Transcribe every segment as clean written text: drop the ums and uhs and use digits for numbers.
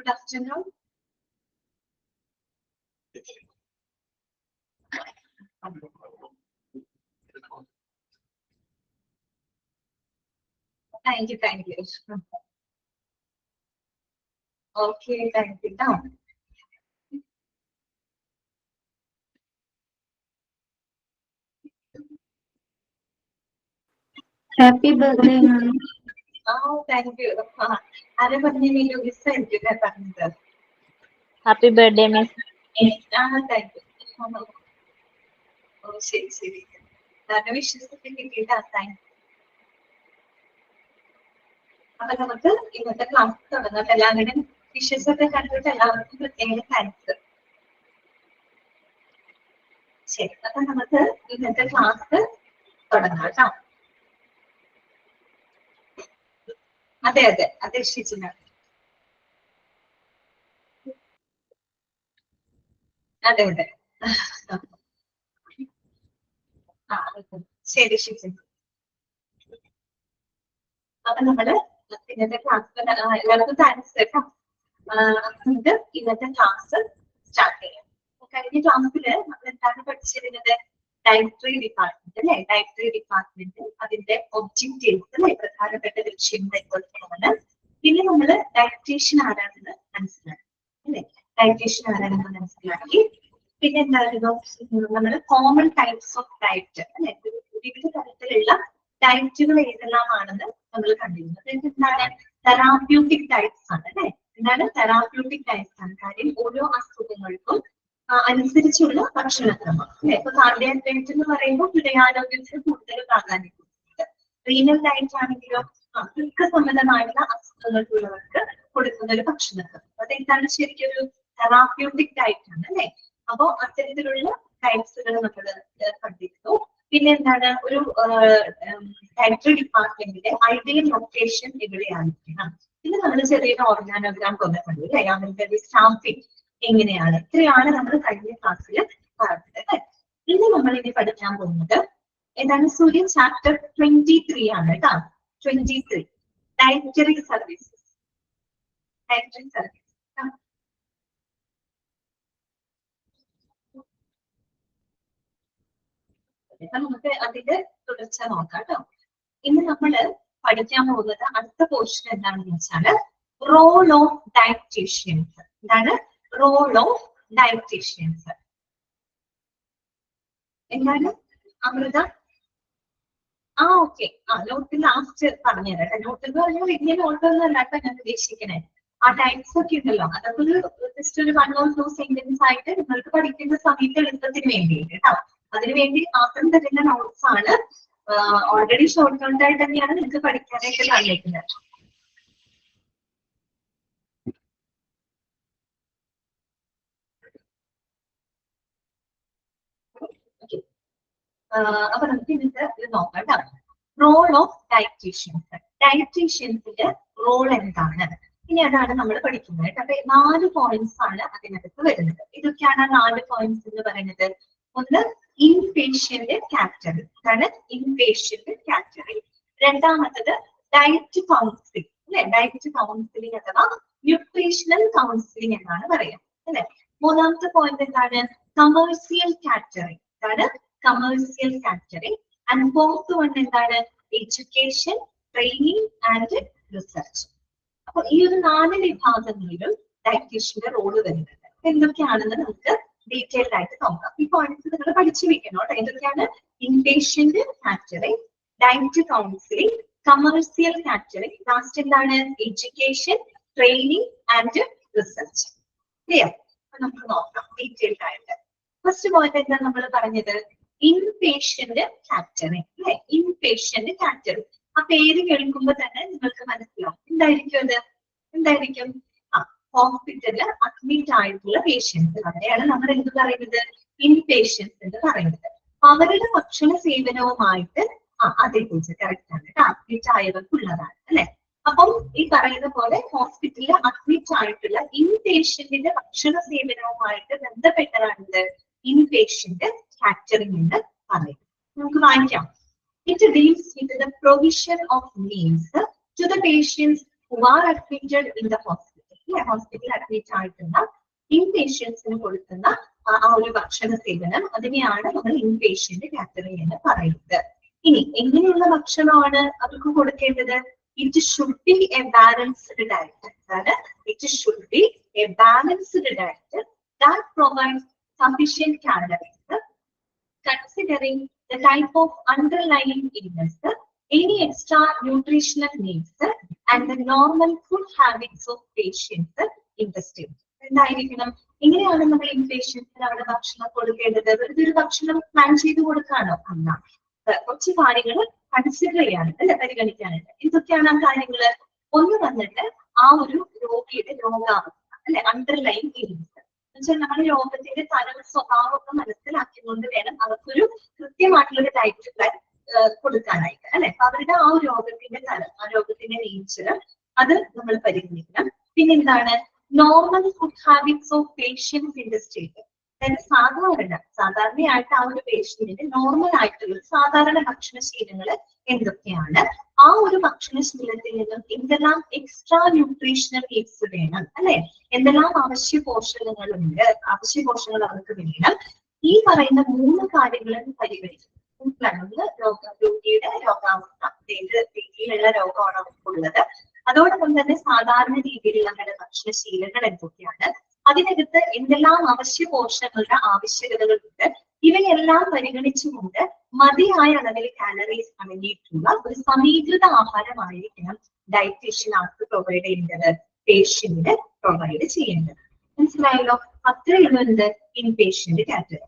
Good afternoon. Thank you. Okay, thank you. Now, Happy birthday, ma'am. oh, thank you. I have a name you sent you that. Happy birthday, miss. Thank you. Oh, ശരി. That wishes കിട്ടിയിട്ടാ. Thank you. അപ്പൊ നമുക്ക് ഇന്നത്തെ class തുടങ്ങാം. എല്ലാവരുടെയും wishes ഒക്കെ കണ്ടിട്ട് എല്ലാവർക്കും പ്രത്യേക താങ്ക്സ്. ശരി, അപ്പൊ നമുക്ക് ഇന്നത്തെ ക്ലാസ് തുടങ്ങാം കേട്ടോ. അതെ ഷിജിന. അതെ ശരി ഷിജിന. അപ്പൊ നമ്മള് ഇന്നത്തെ ക്ലാസ് എല്ലാവർക്കും താങ്ക്സ് കേട്ടോ. നമുക്ക് ഇന്നത്തെ ക്ലാസ് സ്റ്റാർട്ട് ചെയ്യാം. കഴിഞ്ഞ ക്ലാസ്സില് നമ്മൾ എന്താണ് പഠിച്ചിരുന്നത്? ഡയറ്ററി ഡിപ്പാർട്ട്മെന്റ് അല്ലെ? ഡയറ്ററി ഡിപ്പാർട്ട്മെന്റ് അതിന്റെ ഒബ്ജക്റ്റീവ്സ് അല്ലെ, പ്രധാനപ്പെട്ട ലക്ഷ്യങ്ങൾ എന്തൊക്കെയാണ്. പിന്നെ നമ്മള് ഡയറ്റീഷ്യൻ ആരാണെന്ന് മനസ്സിലാക്കി അല്ലെ? ഡയറ്റീഷ്യൻ ആരാണെന്ന് മനസ്സിലാക്കി. പിന്നെ എന്തായിരുന്നു? നമ്മള് കോമൺ ടൈപ്സ് ഓഫ് ഡയറ്റ് അല്ലെ, വിവിധ തരത്തിലുള്ള ഡയറ്റുകൾ ഏതെല്ലാമാണെന്ന് നമ്മൾ കണ്ടിരുന്നത്. എന്താണ്? തെറാപ്യൂട്ടിക് ഡയറ്റ്സ് ആണ് അല്ലെ? എന്താണ്? തെറാപ്യൂട്ടിക് ഡയറ്റ്സ് ആണ്. കാര്യം ഓരോ അസുഖങ്ങൾക്കും അനുസരിച്ചുള്ള ഭക്ഷണക്രമം അല്ലെ? ഇപ്പൊ കാർഡിയാക് ഡയറ്റ് എന്ന് പറയുമ്പോൾ ഹൃദയാരോഗ്യത്തിന് കൂടുതൽ പ്രാധാന്യം കൊടുക്കുന്നുണ്ട്. റീനൽ ഡയറ്റ് ആണെങ്കിലോ വൃക്ക സംബന്ധമായിട്ടുള്ള അസുഖങ്ങൾക്കുള്ളവർക്ക് കൊടുക്കുന്ന ഒരു ഭക്ഷണക്രമം. അതെന്താണ്? ശരിക്കും ഒരു തെറാപ്യൂട്ടിക് ഡയറ്റ് ആണ് അല്ലെ? അപ്പോ അത്തരത്തിലുള്ള ഡയറ്റ്സുകൾ നമ്മൾ കണ്ടിരുന്നു. പിന്നെ എന്താണ്? ഒരു ഡയറ്ററി ഡിപ്പാർട്ട്മെന്റിന്റെ ഐഡിയൽ ലൊക്കേഷൻ എവിടെയായിരിക്കണം. ഇത് നമ്മൾ ചെറിയൊരു ഓർഗാനോഗ്രാം പോലെ കണ്ടു അല്ലെ? അവരുടെ സ്റ്റാമ്പിംഗ് എങ്ങനെയാണ്. ഇത്രയാണ് നമ്മൾ കഴിഞ്ഞ ക്ലാസ്സിൽ പറഞ്ഞത്. ഇന്ന് നമ്മൾ ഇനി പഠിക്കാൻ പോകുന്നത് എന്താണ്? സൂര്യൻ ചാപ്റ്റർ 23 ആണ് കേട്ടോ. 23 ഡയറ്ററി സർവീസസ്. ഡയറ്ററി സർവീസ് നമുക്ക് അതിന്റെ തുടർച്ച നോക്കാം കേട്ടോ. ഇന്ന് നമ്മള് പഠിക്കാൻ പോകുന്നത് അടുത്ത പോർഷൻ എന്താണെന്ന് വെച്ചാല് റോൾ ഓഫ് ഡയറ്റീഷ്യൻസ്. എന്താണ്? Role of dietitians. എന്താണ് അമൃത? ഓക്കെ. നോട്ട് ലാസ്റ്റ് പറഞ്ഞുതരാം. നോട്ട് എന്ന് പറഞ്ഞാൽ വലിയ നോട്ടൊന്നും അല്ലാട്ടോ ഞാൻ ഉദ്ദേശിക്കണേ. ആ ടൈപ്സ് ഒക്കെ ഉണ്ടല്ലോ, അതൊക്കെ ഒരു ജസ്റ്റ് ഒരു 1 or 2 സെന്റൻസ് ആയിട്ട് നിങ്ങൾക്ക് പഠിക്കുന്ന സമയത്ത് എളുപ്പത്തിന് വേണ്ടിയിട്ട് കേട്ടോ. അതിനുവേണ്ടി മാത്രം തരുന്ന നോട്ട്സ് ആണ്. ഓൾറെഡി ഷോർട്ട് നോട്ട് ആയിട്ട് തന്നെയാണ് നിങ്ങൾക്ക് പഠിക്കാനായിട്ട് തന്നേക്കുന്നത്. അപ്പൊ നമുക്ക് ഇന്നത്തെ ഇത് നോക്കാം കേട്ടോ. Role of dietitians. ഡയറ്റീഷ്യൻസിന്റെ റോൾ എന്താണ്? ഇനി അതാണ് നമ്മൾ പഠിക്കുന്നത്. അപ്പൊ 4 പോയിന്റ്സ് ആണ് അതിനകത്ത് വരുന്നത്. ഇതൊക്കെയാണ് 4 പോയിന്റ്സ് എന്ന് പറയുന്നത്. ഒന്ന് ഇൻപേഷ്യന്റ് കാറ്റഗറി. അതാണ് ഇൻപേഷ്യന്റ് കാറ്റഗറി. രണ്ടാമത്തത് ഡയറ്റ് കൗൺസിലിംഗ് അല്ലെ? ഡയറ്റ് കൗൺസിലിംഗ് അഥവാ ന്യൂട്രീഷണൽ കൗൺസിലിംഗ് എന്നാണ് പറയാം അല്ലെ? മൂന്നാമത്തെ പോയിന്റ് എന്താണ്? Commercial category. അതാണ് commercial category. And fourth one എന്താണ്? Education, training and research. അപ്പൊ ഈ ഒരു 4 വിഭാഗങ്ങളിലും ഡയറ്റീഷ്യന്റെ റോള് വരുന്നുണ്ട്. എന്തൊക്കെയാണെന്ന് നമുക്ക് ഡീറ്റെയിൽഡ് ആയിട്ട് നോക്കാം. ഈ പോയിന്റ്സ് നിങ്ങൾ പഠിച്ചു വെക്കണം. എന്തൊക്കെയാണ്? Inpatient category, diet counselling, commercial category, last എന്താണ്? Education, training and research. Clear? നമുക്ക് നോക്കാം ഡീറ്റെയിൽഡ് ആയിട്ട്. ഫസ്റ്റ് പോയിന്റ് എന്താ നമ്മൾ പറഞ്ഞത്? ഇൻപേഷ്യന്റ് കാറ്റഗറി അല്ലെ? Inpatient category. ആ പേര് കേൾക്കുമ്പോൾ തന്നെ നിങ്ങൾക്ക് മനസ്സിലാവും എന്തായിരിക്കും അത്. എന്തായിരിക്കും? ഹോസ്പിറ്റലിൽ അഡ്മിറ്റ് ആയിട്ടുള്ള പേഷ്യൻസ്, അവിടെയാണ് നമ്മൾ എന്ത് പറയുന്നത്? ഇൻപേഷ്യൻസ് എന്ന് പറയുന്നത്. അവരുടെ ഭക്ഷണ സേവനവുമായിട്ട് അതേക്കുറിച്ച് കറക്റ്റ് ആണ് കേട്ടോ. അഡ്മിറ്റ് ആയവർക്കുള്ളതാണ് അല്ലെ? അപ്പം ഈ പറയുന്ന പോലെ ഹോസ്പിറ്റലിൽ അഡ്മിറ്റ് ആയിട്ടുള്ള ഇൻപേഷ്യന്റിന്റെ ഭക്ഷണ സേവനവുമായിട്ട് ബന്ധപ്പെട്ടതാണിത് ഇൻപേഷ്യന്റ് കാറ്റഗറി എന്ന് പറയുന്നത്. നമുക്ക് വായിക്കാം. It deals with the provision of meals to the patients who are admitted in the hospital. അല്ലെ, ഹോസ്പിറ്റലിൽ അഡ്മിറ്റ് ആയിട്ടുള്ള ഇൻപേഷ്യൻസിന് കൊടുക്കുന്ന ആ ഒരു ഭക്ഷണ സേവനം, അതിനെയാണ് നമ്മൾ ഇൻപേഷ്യന്റ് കാറ്റഗറി എന്ന് പറയുന്നത്. ഇനി എങ്ങനെയുള്ള ഭക്ഷണമാണ് അവർക്ക് കൊടുക്കേണ്ടത്? It should be a balanced diet. അതാണ് it should be a balanced diet that provides sufficient calories considering the type of underlying illness, any extra nutritional needs and the normal food habits of patients in the state. എന്തായിരിക്കണം? ഇങ്ങനെയാണ് നമ്മൾ ഇൻപേഷ്യൻസിന് അവിടെ ഭക്ഷണം കൊടുക്കേണ്ടത്. വെറുതെ ഒരു ഭക്ഷണം പ്ലാൻ ചെയ്ത് കൊടുക്കാനോ അല്ല, കുറച്ച് കാര്യങ്ങൾ കൺസിഡർ ചെയ്യാനുണ്ട് അല്ലെ, പരിഗണിക്കാനുണ്ട്. എന്തൊക്കെയാണ് ആ കാര്യങ്ങള്? ഒന്ന് വന്നിട്ട് ആ ഒരു രോഗിയുടെ രോഗാവസ്ഥ അല്ലെ, അണ്ടർലൈൻ ഇൽനസ്. എന്നുവെച്ചാൽ നമ്മുടെ രോഗത്തിന്റെ തരം സ്വഭാവമൊക്കെ മനസ്സിലാക്കിക്കൊണ്ട് വേണം അവർക്കൊരു കൃത്യമായിട്ടുള്ളൊരു ഡയറ്റ് പ്ലാൻ കൊടുക്കാനായിട്ട് അല്ലെ. അപ്പൊ അവരുടെ ആ രോഗത്തിന്റെ തരം, ആ രോഗത്തിന്റെ നേച്ചർ, അത് നമ്മൾ പരിഗണിക്കണം. പിന്നെന്താണ്? Normal food habits of patients in the state. അതായത് സാധാരണയായിട്ട് ആ ഒരു പേഷ്യന്റിന്റെ നോർമൽ ആയിട്ടുള്ള സാധാരണ ഭക്ഷണശീലങ്ങൾ എന്തൊക്കെയാണ്, ആ ഒരു ഭക്ഷണശീലത്തിൽ നിന്നും എന്തെല്ലാം എക്സ്ട്രാ ന്യൂട്രീഷണൽ നീഡ്സ് വേണം അല്ലെ, എന്തെല്ലാം അവശ്യ പോഷകങ്ങളുണ്ട്, അവശ്യ പോഷകങ്ങൾ അവർക്ക് വേണം. ഈ പറയുന്ന 3 കാര്യങ്ങളും പരിഗണിക്കും. ഒന്ന് രോഗിയുടെ രോഗാവസ്ഥ, ഏത് രീതിയിലുള്ള രോഗമാണ് അവർക്കുള്ളത്, അതോടൊപ്പം തന്നെ സാധാരണ രീതിയിലുള്ള അവരുടെ ഭക്ഷണശീലങ്ങൾ എന്തൊക്കെയാണ്, അതിനകത്ത് എന്തെല്ലാം അവശ്യ പോഷകങ്ങളുടെ ആവശ്യകതകളുണ്ട്, ഇവയെല്ലാം പരിഗണിച്ചുകൊണ്ട് മതിയായ അളവിൽ കാലറീസ് അടങ്ങിയിട്ടുള്ള ഒരു സമീകൃത ആഹാരമായിരിക്കണം ഡയറ്റീഷ്യൻ ആർക്ക് പ്രൊവൈഡ് ചെയ്യേണ്ടത്, പേഷ്യന്റിന് പ്രൊവൈഡ് ചെയ്യേണ്ടത്. മനസ്സിലായല്ലോ? അത്രയുള്ള എന്ത് ഇൻപേഷ്യന്റ് കാറ്റഗറി.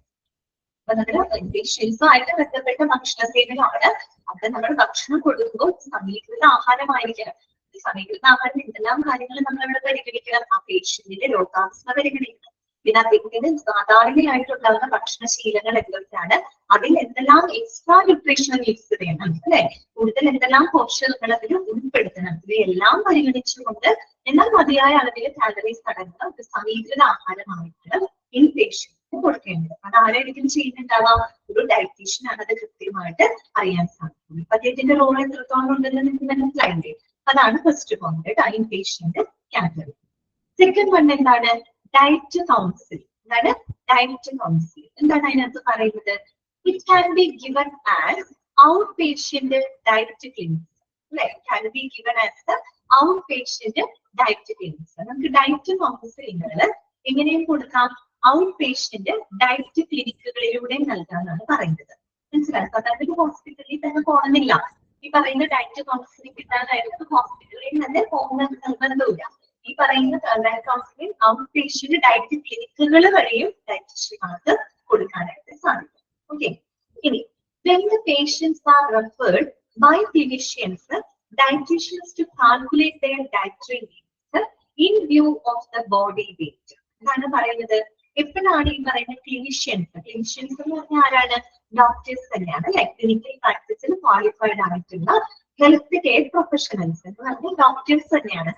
അപ്പൊ നമ്മൾ ഇൻപേഷ്യൻസുമായിട്ട് ബന്ധപ്പെട്ട ഭക്ഷണ സേവനമാണ്. അത് നമ്മൾ ഭക്ഷണം കൊടുക്കുമ്പോൾ സമീകൃത ആഹാരമായിരിക്കണം. സമീകൃത ആഹാരം എന്തെല്ലാം കാര്യങ്ങൾ നമ്മൾ അവിടെ പരിഗണിക്കണം? ആ പേഷ്യന്റിന്റെ രോഗാവസ്ഥ പരിഗണിക്കണം. പിന്നെ അദ്ദേഹത്തിന് സാധാരണയായിട്ടുണ്ടാകുന്ന ഭക്ഷണശീലങ്ങൾ എന്തൊക്കെയാണ്, അതിൽ എന്തെല്ലാം എക്സ്ട്രാ ന്യൂട്രീഷണൽ നീഡ്സ് വേണം അല്ലെ, കൂടുതൽ എന്തെല്ലാം പോഷകങ്ങൾ അതിൽ ഉൾപ്പെടുത്തണം, ഇവയെല്ലാം പരിഗണിച്ചുകൊണ്ട് എന്നാൽ മതിയായ അളവിൽ കാലറീസ് അടങ്ങുന്ന ഒരു സമീകൃത ആഹാരമായിട്ട് ഇൻപേഷ്യൻസിന് കൊടുക്കേണ്ടത്. അത് ആരായിരിക്കും ചെയ്യുന്നുണ്ടാവാം? ഒരു ഡയറ്റീഷ്യൻ ആണ് അത് കൃത്യമായിട്ട് അറിയാൻ സാധിക്കും. അപ്പൊ അദ്ദേഹത്തിന്റെ റോൾ എത്രത്തോളം ഉണ്ടെന്ന് നിങ്ങൾക്ക് മനസ്സിലായില്ലേ? അതാണ് first point, inpatient category. Second one എന്താണ്? Diet council. എന്താണ് ഡയറ്റ് കൗൺസിൽ? എന്താണ് അതിനകത്ത് പറയുന്നത്? It can be given as outpatient diet clinics അല്ലെ, can be given as outpatient diet clinics. നമുക്ക് ഡയറ്റ് കൗൺസിലിങ്ങൾ എങ്ങനെയും കൊടുക്കാം? ഔട്ട് പേഷ്യന്റ് ഡയറ്റ് ക്ലിനിക്കുകളിലൂടെ നൽകാനാണ് പറയുന്നത്. മനസ്സിലായി? അതായത് ഒരു ഹോസ്പിറ്റലിൽ തന്നെ പോകണമെന്നില്ല. ഈ പറയുന്ന ഡയറ്റ് കൗൺസിലിംഗ് കിട്ടാനായിട്ട് ഹോസ്പിറ്റലിൽ തന്നെ പോകുന്ന നിർബന്ധമില്ല. ഈ പറയുന്ന diet counselling out patient diet ക്ലിനിക്കുകൾ വഴിയും ഡയറ്റീഷ്യന്മാർക്ക് കൊടുക്കാനായിട്ട് സാധിക്കും. ഓക്കെ. ഇനി when the patients are referred by clinicians, dietitians to calculate their dietary needs in view of the body weight. എന്താണ് പറയുന്നത്? എപ്പോഴാണ് ഈ പറയുന്ന ക്ലിനിഷ്യൻസ് എന്ന് പറഞ്ഞാൽ ആരാണ്? ഡോക്ടേഴ്സ് തന്നെയാണ് അല്ലെ. ക്ലിനിക്കൽ പ്രാക്ടീസിൽ ക്വാളിഫൈഡ് ആയിട്ടുള്ള ഹെൽത്ത് കെയർ പ്രൊഫഷണൽസ് എന്ന് പറഞ്ഞാൽ ഡോക്ടേഴ്സ് തന്നെയാണ്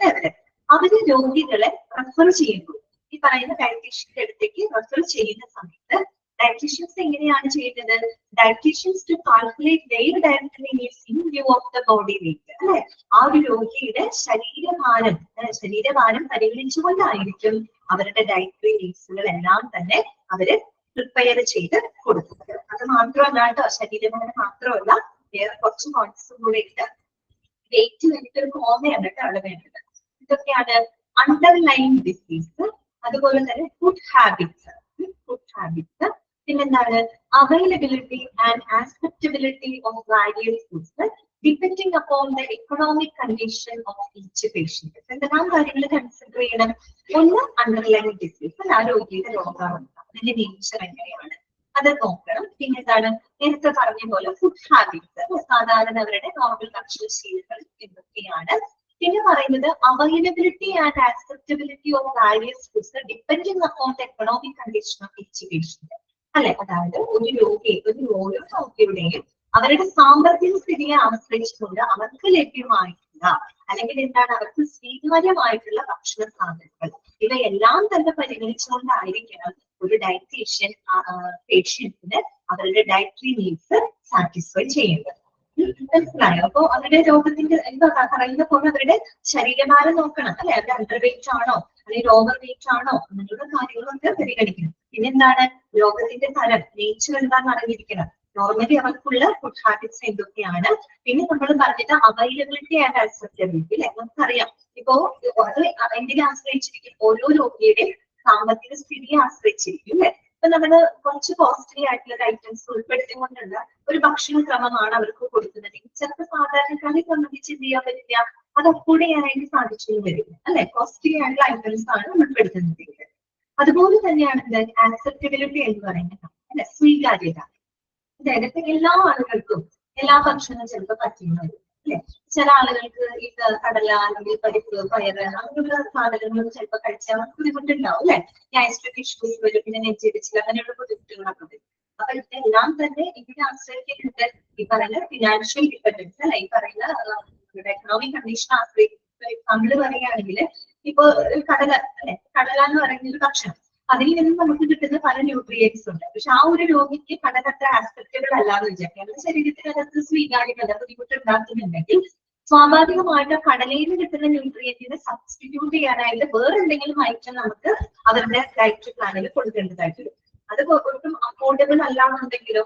അവര് രോഗികളെ റെഫർ ചെയ്യുന്നു. ഈ പറയുന്ന ഡയറ്റീഷ്യന്റെ അടുത്തേക്ക് റെഫർ ചെയ്യുന്ന സമയത്ത് ഡയറ്റീഷ്യൻസ് എങ്ങനെയാണ് ചെയ്യുന്നത്? Dietitians to calculate their dietary needs in view of the body weight അല്ലെ. ആ ഒരു രോഗിയുടെ ശരീരഭാരം പരിഗണിച്ചുകൊണ്ടായിരിക്കും അവരുടെ ഡയറ്ററി നീഡ്സുകൾ എല്ലാം തന്നെ അവര് പ്രിപ്പയർ ചെയ്ത് കൊടുക്കുന്നത്. അത് മാത്രമല്ല കേട്ടോ, ശരീരഭാരം മാത്രമല്ല, വേറെ കുറച്ച് പോയിന്റ്സും കൂടെ ഉണ്ട്. വെയിറ്റ് വേണ്ടിയിട്ട് ഒരു കോമയാണ് കേട്ടോ അവിടെ വേണ്ടത്. ഇതൊക്കെയാണ് അണ്ടർലൈൻ ഡിസീസ്, അതുപോലെ തന്നെ ഫുഡ് ഹാബിറ്റ്സ്. പിന്നെന്താണ്? Availability and acceptability of various foods depending upon the economic condition of each patient. എന്തെല്ലാം കാര്യങ്ങൾ കൺസിഡർ ചെയ്യണം? ഒന്ന് അണ്ടർലൈൻ ഡിസീസ്, ആ രോഗിയുടെ രോഗാവസ്ഥ, അതിന്റെ നേച്ചർ എങ്ങനെയാണ് അത് നോക്കണം. പിന്നെ എന്താണ്? നേരത്തെ പറഞ്ഞ പോലെ ഫുഡ് ഹാബിറ്റ്സ്, സാധാരണ അവരുടെ നോർമൽ ഭക്ഷണശീലങ്ങൾ എന്തൊക്കെയാണ്. പിന്നെ പറയുന്നത് availability and acceptability of various foods depending upon the economic condition of each patient അല്ലെ. അതായത് ഓരോ രോഗിയുടെയും അവരുടെ സാമ്പത്തിക സ്ഥിതിയെ ആശ്രയിച്ചുകൊണ്ട് അവർക്ക് ലഭ്യമായിട്ടുള്ള അല്ലെങ്കിൽ എന്താണ് അവർക്ക് സ്വീകാര്യമായിട്ടുള്ള ഭക്ഷണ സാധനങ്ങൾ ഇവയെല്ലാം തന്നെ പരിഗണിച്ചുകൊണ്ടായിരിക്കണം ഒരു ഡയറ്റീഷ്യൻ പേഷ്യൻസിന് അവരുടെ ഡയറ്ററി നീഡ്സ് സാറ്റിസ്ഫൈ ചെയ്യേണ്ടത്. മനസ്സിലായോ? അപ്പൊ അവരുടെ രോഗത്തിന്റെ എന്താ പറയുന്ന പോലെ അവരുടെ ശരീരഭാരം നോക്കണം അല്ലെ, അവരുടെ അണ്ടർ വെയിറ്റ് ആണോ അല്ലെങ്കിൽ ഓവർ വെയിറ്റ് ആണോ അങ്ങനെയുള്ള കാര്യങ്ങളൊക്കെ പരിഗണിക്കണം. പിന്നെന്താണ് രോഗത്തിന്റെ തരം, നേച്ചർ എന്താണെന്ന് അറിഞ്ഞിരിക്കണം. നോർമലി അവർക്കുള്ള ഫുഡ് ഹാബിറ്റ്സ് എന്തൊക്കെയാണ്, പിന്നെ നമ്മൾ പറഞ്ഞിട്ട് അവൈലബിലിറ്റി ആൻഡ് ആക്സെപ്റ്റബിലിറ്റി അല്ലെ. നമുക്കറിയാം ഇപ്പോ അത് എന്തിനെ ആശ്രയിച്ചിരിക്കും, ഓരോ രോഗിയുടെയും സാമ്പത്തിക സ്ഥിതിയെ ആശ്രയിച്ചിരിക്കും അല്ലെ. ഇപ്പൊ നമ്മള് കുറച്ച് കോസ്റ്റ്ലി ആയിട്ടുള്ള ഐറ്റംസ് ഉൾപ്പെടുത്തിക്കൊണ്ടുള്ള ഒരു ഭക്ഷണക്രമമാണ് അവർക്ക് കൊടുക്കുന്നത്. ചിലപ്പോൾ സാധാരണക്കാരെ സംബന്ധിച്ച് എന്ത് ചെയ്യാൻ പറ്റില്ല, അത് അഫോർഡ് ചെയ്യാനായിട്ട് സാധിച്ചു വരും അല്ലെ. കോസ്റ്റ്ലി ആയിട്ടുള്ള ഐറ്റംസ് ആണ് ഉൾപ്പെടുത്തുന്നത്. അതുപോലെ തന്നെയാണ് ആക്സെപ്റ്റബിലിറ്റി എന്ന് പറയുന്നത് അല്ലെ, സ്വീകാര്യത. അതായത് ഇപ്പൊ എല്ലാ ആളുകൾക്കും എല്ലാ ഭക്ഷണവും ചിലപ്പോൾ പറ്റുന്ന വരും അല്ലെ. ചില ആളുകൾക്ക് ഈ കടല അല്ലെങ്കിൽ പരിപ്പ് പയറ് അങ്ങനെയുള്ള സാധനങ്ങൾ ചിലപ്പോൾ കഴിച്ചാൽ ബുദ്ധിമുട്ടുണ്ടാവും അല്ലെ. ഗ്യാസ്ട്രിക് ഇഷ്യൂസ് വരും, പിന്നെ നെഞ്ചിടിച്ചിൽ അങ്ങനെയുള്ള ബുദ്ധിമുട്ടുകളൊക്കെ വരും. അപ്പൊ ഇതെല്ലാം തന്നെ ഇതിനെ ആശ്രയിക്കുന്നുണ്ട് ഈ പറയുന്ന ഫിനാൻഷ്യൽ ഡിപ്പെൻഡൻസ് അല്ലെ. ഈ പറയുന്ന എക്കണോമിക് കണ്ടീഷൻ ആശ്രയിക്കുന്ന എക്സാമ്പിൾ പറയുകയാണെങ്കിൽ ഇപ്പൊ കടല അല്ലെ, കടല എന്ന് പറയുന്ന ഒരു ഭക്ഷണം, അതിൽ നിന്നും നമുക്ക് കിട്ടുന്ന പല ന്യൂട്രിയൻസ് ഉണ്ട്. പക്ഷെ ആ ഒരു രോഗിക്ക് കടൽ അത്ര ആസ്പെക്റ്റുകൾ അല്ലാതെ വിചാരിക്കുക, അവരുടെ ശരീരത്തിന് അകത്ത് സ്വീകാര്യമല്ല, ബുദ്ധിമുട്ട് ഉണ്ടാക്കുന്നുണ്ടെങ്കിൽ സ്വാഭാവികമായിട്ട് കടലയിൽ നിന്ന് കിട്ടുന്ന ന്യൂട്രിയന്റിനെ സബ്സ്റ്റിറ്റ്യൂട്ട് ചെയ്യാനായിട്ട് വേറെ എന്തെങ്കിലും ഐറ്റം നമുക്ക് അവരുടെ ഡയറ്റ് പ്ലാനിൽ കൊടുക്കേണ്ടതായിട്ട് വരും. അത് ഒട്ടും അഫോർഡബിൾ അല്ലാന്നുണ്ടെങ്കിലോ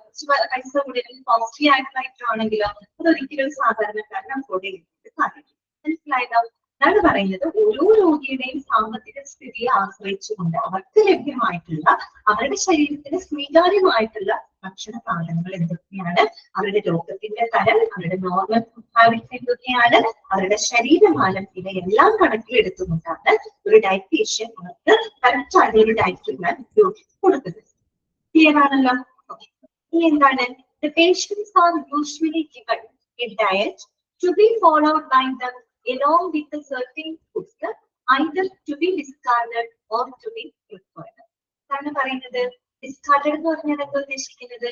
പൈസ കൂടുതൽ കോസ്റ്റ്ലി ആയിട്ടുള്ള ഐറ്റം ആണെങ്കിലോ അതൊരിക്കലും സാധാരണക്കാരന് അഫോർഡ് ചെയ്യാനായിട്ട് സാധിക്കും. മനസ്സിലായതോ? അതാണ് പറയുന്നത് ഓരോ രോഗിയുടെയും സാമ്പത്തിക സ്ഥിതിയെ ആശ്രയിച്ചുകൊണ്ട് അവർക്ക് ലഭ്യമായിട്ടുള്ള അവരുടെ ശരീരത്തിന് സ്വീകാര്യമായിട്ടുള്ള ഭക്ഷണ സാധനങ്ങൾ എന്തൊക്കെയാണ്, അവരുടെ രോഗത്തിന്റെ തരം, അവരുടെ നോർമൽ ഫുഡ് ഹാബിറ്റ്സ് എന്തൊക്കെയാണ്, അവരുടെ ശരീരമാനം, ഇവയെല്ലാം കണക്കിലെടുത്തുകൊണ്ടാണ് ഒരു ഡയറ്റീഷ്യൻ അവർക്ക് കറക്റ്റ് ആയിട്ടുള്ള ഒരു ഡയറ്റ് പ്ലാൻ കൊടുക്കുന്നത്. ക്ലിയർ ആണല്ലോ? ഇനി എന്താണ്, the patients are usually given a diet to be followed by them along with a certain foods either to be discarded or to be preferred. എന്താണ് പറയുന്നത്, ഡിസ്കാർഡഡ് എന്ന് പറഞ്ഞാൽ എന്താ ഉദ്ദേശിക്കുന്നത്,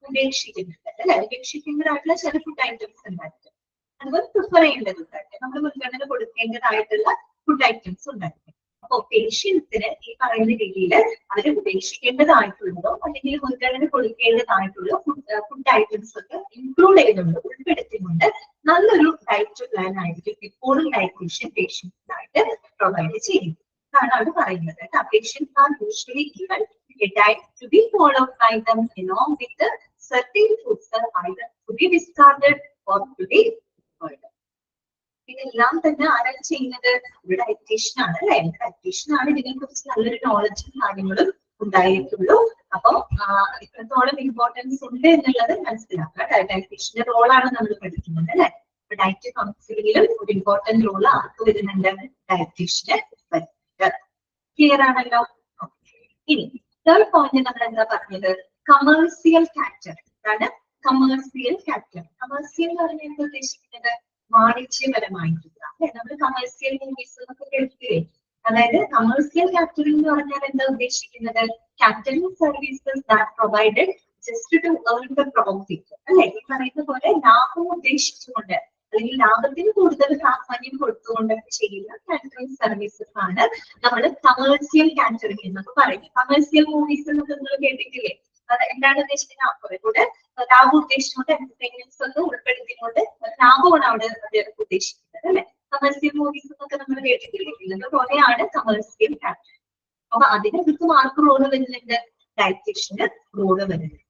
ഉപേക്ഷിക്കുന്നുണ്ട് അല്ലെ. ഉപേക്ഷിക്കേണ്ടതായിട്ടുള്ള ചില ഫുഡ് ഐറ്റംസ് ഉണ്ടായിരിക്കും, അതുപോലെ പ്രിഫർ ചെയ്യേണ്ടതുണ്ടായിരിക്കും, നമ്മൾ മുൻഗണന കൊടുക്കേണ്ടതായിട്ടുള്ള ഫുഡ് ഐറ്റംസ് ഉണ്ടായിരിക്കും. അപ്പൊ പേഷ്യൻസിന് ഈ പറയുന്ന രീതിയിൽ അവർ ഉപേക്ഷിക്കേണ്ടതായിട്ടുള്ളതോ അല്ലെങ്കിൽ മുൻഗണന കൊടുക്കേണ്ടതായിട്ടുള്ള ഫുഡ് ഐറ്റംസ് ഒക്കെ ഇൻക്ലൂഡ് ചെയ്യുന്നുണ്ട്, ഉൾപ്പെടുത്തിക്കൊണ്ട് നല്ലൊരു ഡയറ്റ് പ്ലാൻ ആയിരിക്കും എപ്പോഴും ഡയറ്റീഷ്യൻ പേഷ്യൻസിനായിട്ട് പ്രൊവൈഡ് ചെയ്യുന്നത്. അതാണ് അവർ പറയുന്നത്. Patients are usually given a diet to be followed by them along with the certain foods either to be discarded or to be preferred. ഇതെല്ലാം തന്നെ ആരാണ് ചെയ്യുന്നത്, ഒരു ഡയറ്റീഷ്യൻ ആണ് അല്ലെ. ഡയറ്റീഷ്യൻ ആണ് ഇതിനെ കുറിച്ച് നല്ലൊരു നോളജും കാര്യങ്ങളും ഉണ്ടായിട്ടുള്ളൂ. അപ്പൊ ഇത്രത്തോളം ഇമ്പോർട്ടൻസ് ഉണ്ട് എന്നുള്ളത് മനസ്സിലാക്കുക. ഡയറ്റീഷ്യന്റെ റോളാണ് നമ്മൾ പഠിക്കുന്നത് അല്ലെ. ഡയറ്റ് കൗൺസിലിംഗിലും ഒരു ഇമ്പോർട്ടന്റ് റോൾ ആർക്ക് വരുന്നുണ്ട്, ഡയറ്റീഷ്യന് വരുന്നുണ്ട്. ക്ലിയർ ആണല്ലോ? ഇനി തേർഡ് പോയിന്റ് നമ്മൾ എന്താ പറഞ്ഞത്, കമേഴ്സ്യൽ കാറ്ററിംഗ്. അതാണ് കമേഴ്സ്യൽ കാറ്ററിംഗ്. കമേഴ്സ്യൽ എന്ന് പറഞ്ഞാൽ എന്താ ഉദ്ദേശിക്കുന്നത്, വാണിജ്യപരമായിട്ടുള്ള അല്ലെ. നമ്മൾ കമേഴ്സ്യൽ മൂവീസ് എന്നൊക്കെ കേൾക്കുകയെ. അതായത് കമേഴ്സ്യൽ കാറ്ററിംഗ് എന്ന് പറഞ്ഞാൽ എന്താ ഉദ്ദേശിക്കുന്നത്, catering services that provided just to earn the profit അല്ലെ. ഈ പറയുന്ന പോലെ ലാഭം ഉദ്ദേശിച്ചുകൊണ്ട് അല്ലെങ്കിൽ ലാഭത്തിന് കൂടുതൽ പ്രാധാന്യം കൊടുത്തുകൊണ്ടൊക്കെ ചെയ്യുന്ന കാറ്ററിംഗ് സർവീസസ് ആണ് നമ്മൾ കമേഴ്സ്യൽ കാറ്ററിംഗ് എന്നൊക്കെ പറയുന്നത്. കമേഴ്സ്യൽ മൂവീസ് എന്നൊക്കെ നിങ്ങൾ കേട്ടിട്ടില്ലേ? അത് എന്താണ് ഉദ്ദേശിക്കുന്നത്, കുറെ കൂടെ ലാഭം ഉദ്ദേശിച്ചുകൊണ്ട് എന്റർടൈൻമെന്റ്സ് ഒക്കെ ഉൾപ്പെടുത്തിക്കൊണ്ട് ലാഭമാണ് അവിടെ അദ്ദേഹം ഉദ്ദേശിക്കുന്നത് അല്ലെ. കമേഴ്സ്യൽ മൂവീസ് എന്നൊക്കെ നമ്മൾ കേട്ടിട്ടില്ലേ? ഇന്നത് പോലെയാണ് കമേഴ്സ്യൽ കാറ്ററിംഗ്. അപ്പൊ അതിനകത്ത് മാർക്ക് റോള് വരുന്നുണ്ട്, ഡയറ്റീഷ്യന് റോള് വരുന്നുണ്ട്.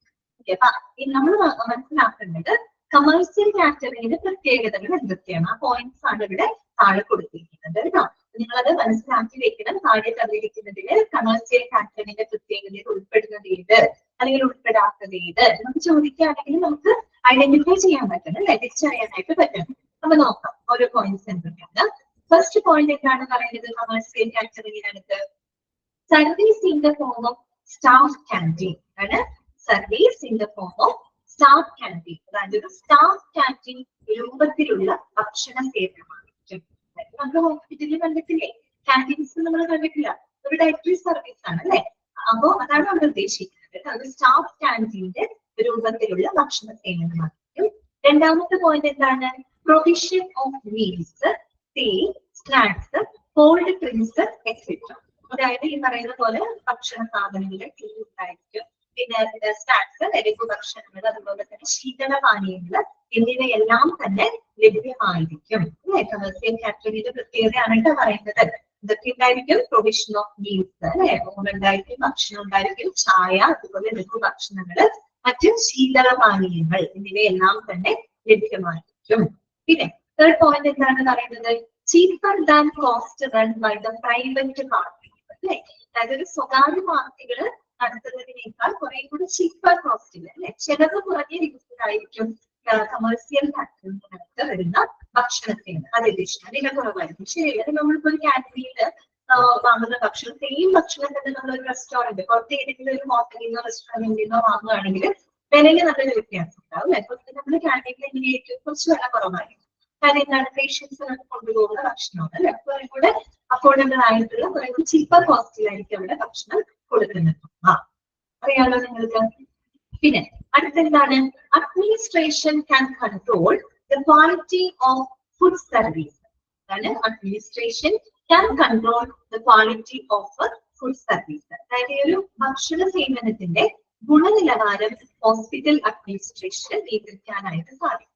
അപ്പൊ നമ്മൾ മനസ്സിലാക്കേണ്ടത് കമേഴ്സ്യൽ കാറ്ററിംഗിന്റെ പ്രത്യേകതകൾ എന്തൊക്കെയാണ്, ആ പോയിന്റ്സ് ആണ് ഇവിടെ താഴെ കൊടുത്തിരിക്കുന്നത് കേട്ടോ. നിങ്ങളത് മനസ്സിലാക്കി വെക്കണം. താഴെ തന്നിരിക്കുന്നതിൽ കമേഴ്സ്യൽ കാറ്ററിംഗിന്റെ പ്രത്യേകതയിൽ ഉൾപ്പെടുന്നത് ഏത് അല്ലെങ്കിൽ ഉൾപ്പെടാത്തത് ഏത് നമുക്ക് ചോദിക്കുകയാണെങ്കിൽ നമുക്ക് ഐഡന്റിഫൈ ചെയ്യാൻ പറ്റണം അല്ലെ, തിരിച്ചറിയാനായിട്ട് പറ്റണം. അപ്പൊ നോക്കാം ഓരോ പോയിന്റ്സ് എന്തൊക്കെയാണ്. ഫസ്റ്റ് പോയിന്റ് എന്താണ് പറയുന്നത്, കമേഴ്സ്യൽ കാറ്ററിംഗിനകത്ത് service in the form of staff canteen ആണ്. Service in the form of staff canteen, അതായത് ഒരു സ്റ്റാഫ് ക്യാന്റീൻ രൂപത്തിലുള്ള ഭക്ഷണ സേവനമാണ്. നമ്മൾ ഹോസ്പിറ്റലിൽ കണ്ടിട്ടില്ലേ, ക്യാന്റീൻസ് നമ്മൾ കണ്ടിട്ടില്ല, ഒരു ഡയറ്ററി സർവീസ് ആണ് അല്ലെ. അപ്പോ അതാണ് നമ്മൾ ഉദ്ദേശിക്കുന്നത്, അത് സ്റ്റാഫ് ക്യാന്റീന്റെ രൂപത്തിലുള്ള ഭക്ഷണ സേവനമായിരിക്കും. രണ്ടാമത്തെ പോയിന്റ് എന്താണ്, provision of meals, tea, snacks, cold drinks etcetera. അതായത് ഈ പറയുന്ന പോലെ ഭക്ഷണ സാധനങ്ങൾ ടീ ഉണ്ടായിരിക്കും, പിന്നെ സ്നാക്സ് ലഘു ഭക്ഷണങ്ങൾ, അതുപോലെ തന്നെ ശീതള പാനീയങ്ങൾ എന്നിവയെല്ലാം തന്നെ ലഭ്യമായിരിക്കും. അല്ലെ, കമേഴ്സ്യൽ കാറ്റഗറിയുടെ പ്രത്യേകതയാണ് കേട്ടോ പറയുന്നത്. ഇതൊക്കെ ഉണ്ടായിരിക്കും പ്രൊവിഷൻ ഓഫ് മീൽസ്, അല്ലെ, ഊണുണ്ടായിരിക്കും, ഭക്ഷണം ഉണ്ടായിരിക്കും, ചായ, അതുപോലെ ലഘുഭക്ഷണങ്ങള്, മറ്റ് ശീതളപാനീയങ്ങൾ എന്നിവയെല്ലാം തന്നെ ലഭ്യമായിരിക്കും. പിന്നെ തേർഡ് പോയിന്റ് എന്താണ് പറയുന്നത്? Cheaper than cost run by the private party, അല്ലെ, അതായത് ഒരു സ്വകാര്യ പാർട്ടികള് നടത്തുന്നതിനേക്കാൾ കുറെ കൂടി ചീപ്പർ കോസ്റ്റിൽ, അല്ലെ, ചെലവ് കുറഞ്ഞ രീതിയിലായിരിക്കും കമേഴ്സ്യൽ ഫാക്ടറിനകത്ത് വരുന്ന ഭക്ഷണത്തിന് അത് വില കുറവായിരിക്കും. ശരി, അത് നമ്മളിപ്പോ ഒരു കാറ്റഗറിയില് വാങ്ങുന്ന ഭക്ഷണം, സെയിം ഭക്ഷണം തന്നെ നമ്മൾ ഒരു റെസ്റ്റോറന്റ്, പുറത്ത് ഏതെങ്കിലും ഒരു ഹോട്ടലിൽ നിന്നോ റെസ്റ്റോറന്റിൽ നിന്നോ വാങ്ങുകയാണെങ്കിൽ വിലയിൽ നല്ലൊരു വ്യത്യാസം ഉണ്ടാവും. അല്ലെ, നമ്മുടെ കാറ്റഗറിയിൽ എങ്ങനെയായിരിക്കും? കുറച്ച് വില കുറവായിരിക്കും. കാര്യം എന്താണ്? പേഷ്യൻസിനൊക്കെ കൊണ്ടുപോകുന്ന ഭക്ഷണമാണ്, അല്ലെ, കുറെ കൂടെ അഫോർഡബിൾ ആയിട്ടുള്ള കുറെ കൂടി ചീപ്പർ കോസ്റ്റിലായിരിക്കും അവിടെ ഭക്ഷണം കൊടുക്കുന്നത്. അറിയാലോ നിങ്ങൾക്ക്. പിന്നെ അടുത്തെന്താണ്? Administration can control the quality of food service. അതാണ് administration can control the quality of food service. അതായത് ഈ ഒരു ഭക്ഷണ സേവനത്തിന്റെ ഗുണനിലവാരം ഹോസ്പിറ്റൽ അഡ്മിനിസ്ട്രേഷൻ നിയന്ത്രിക്കാനായിട്ട് സാധിക്കും.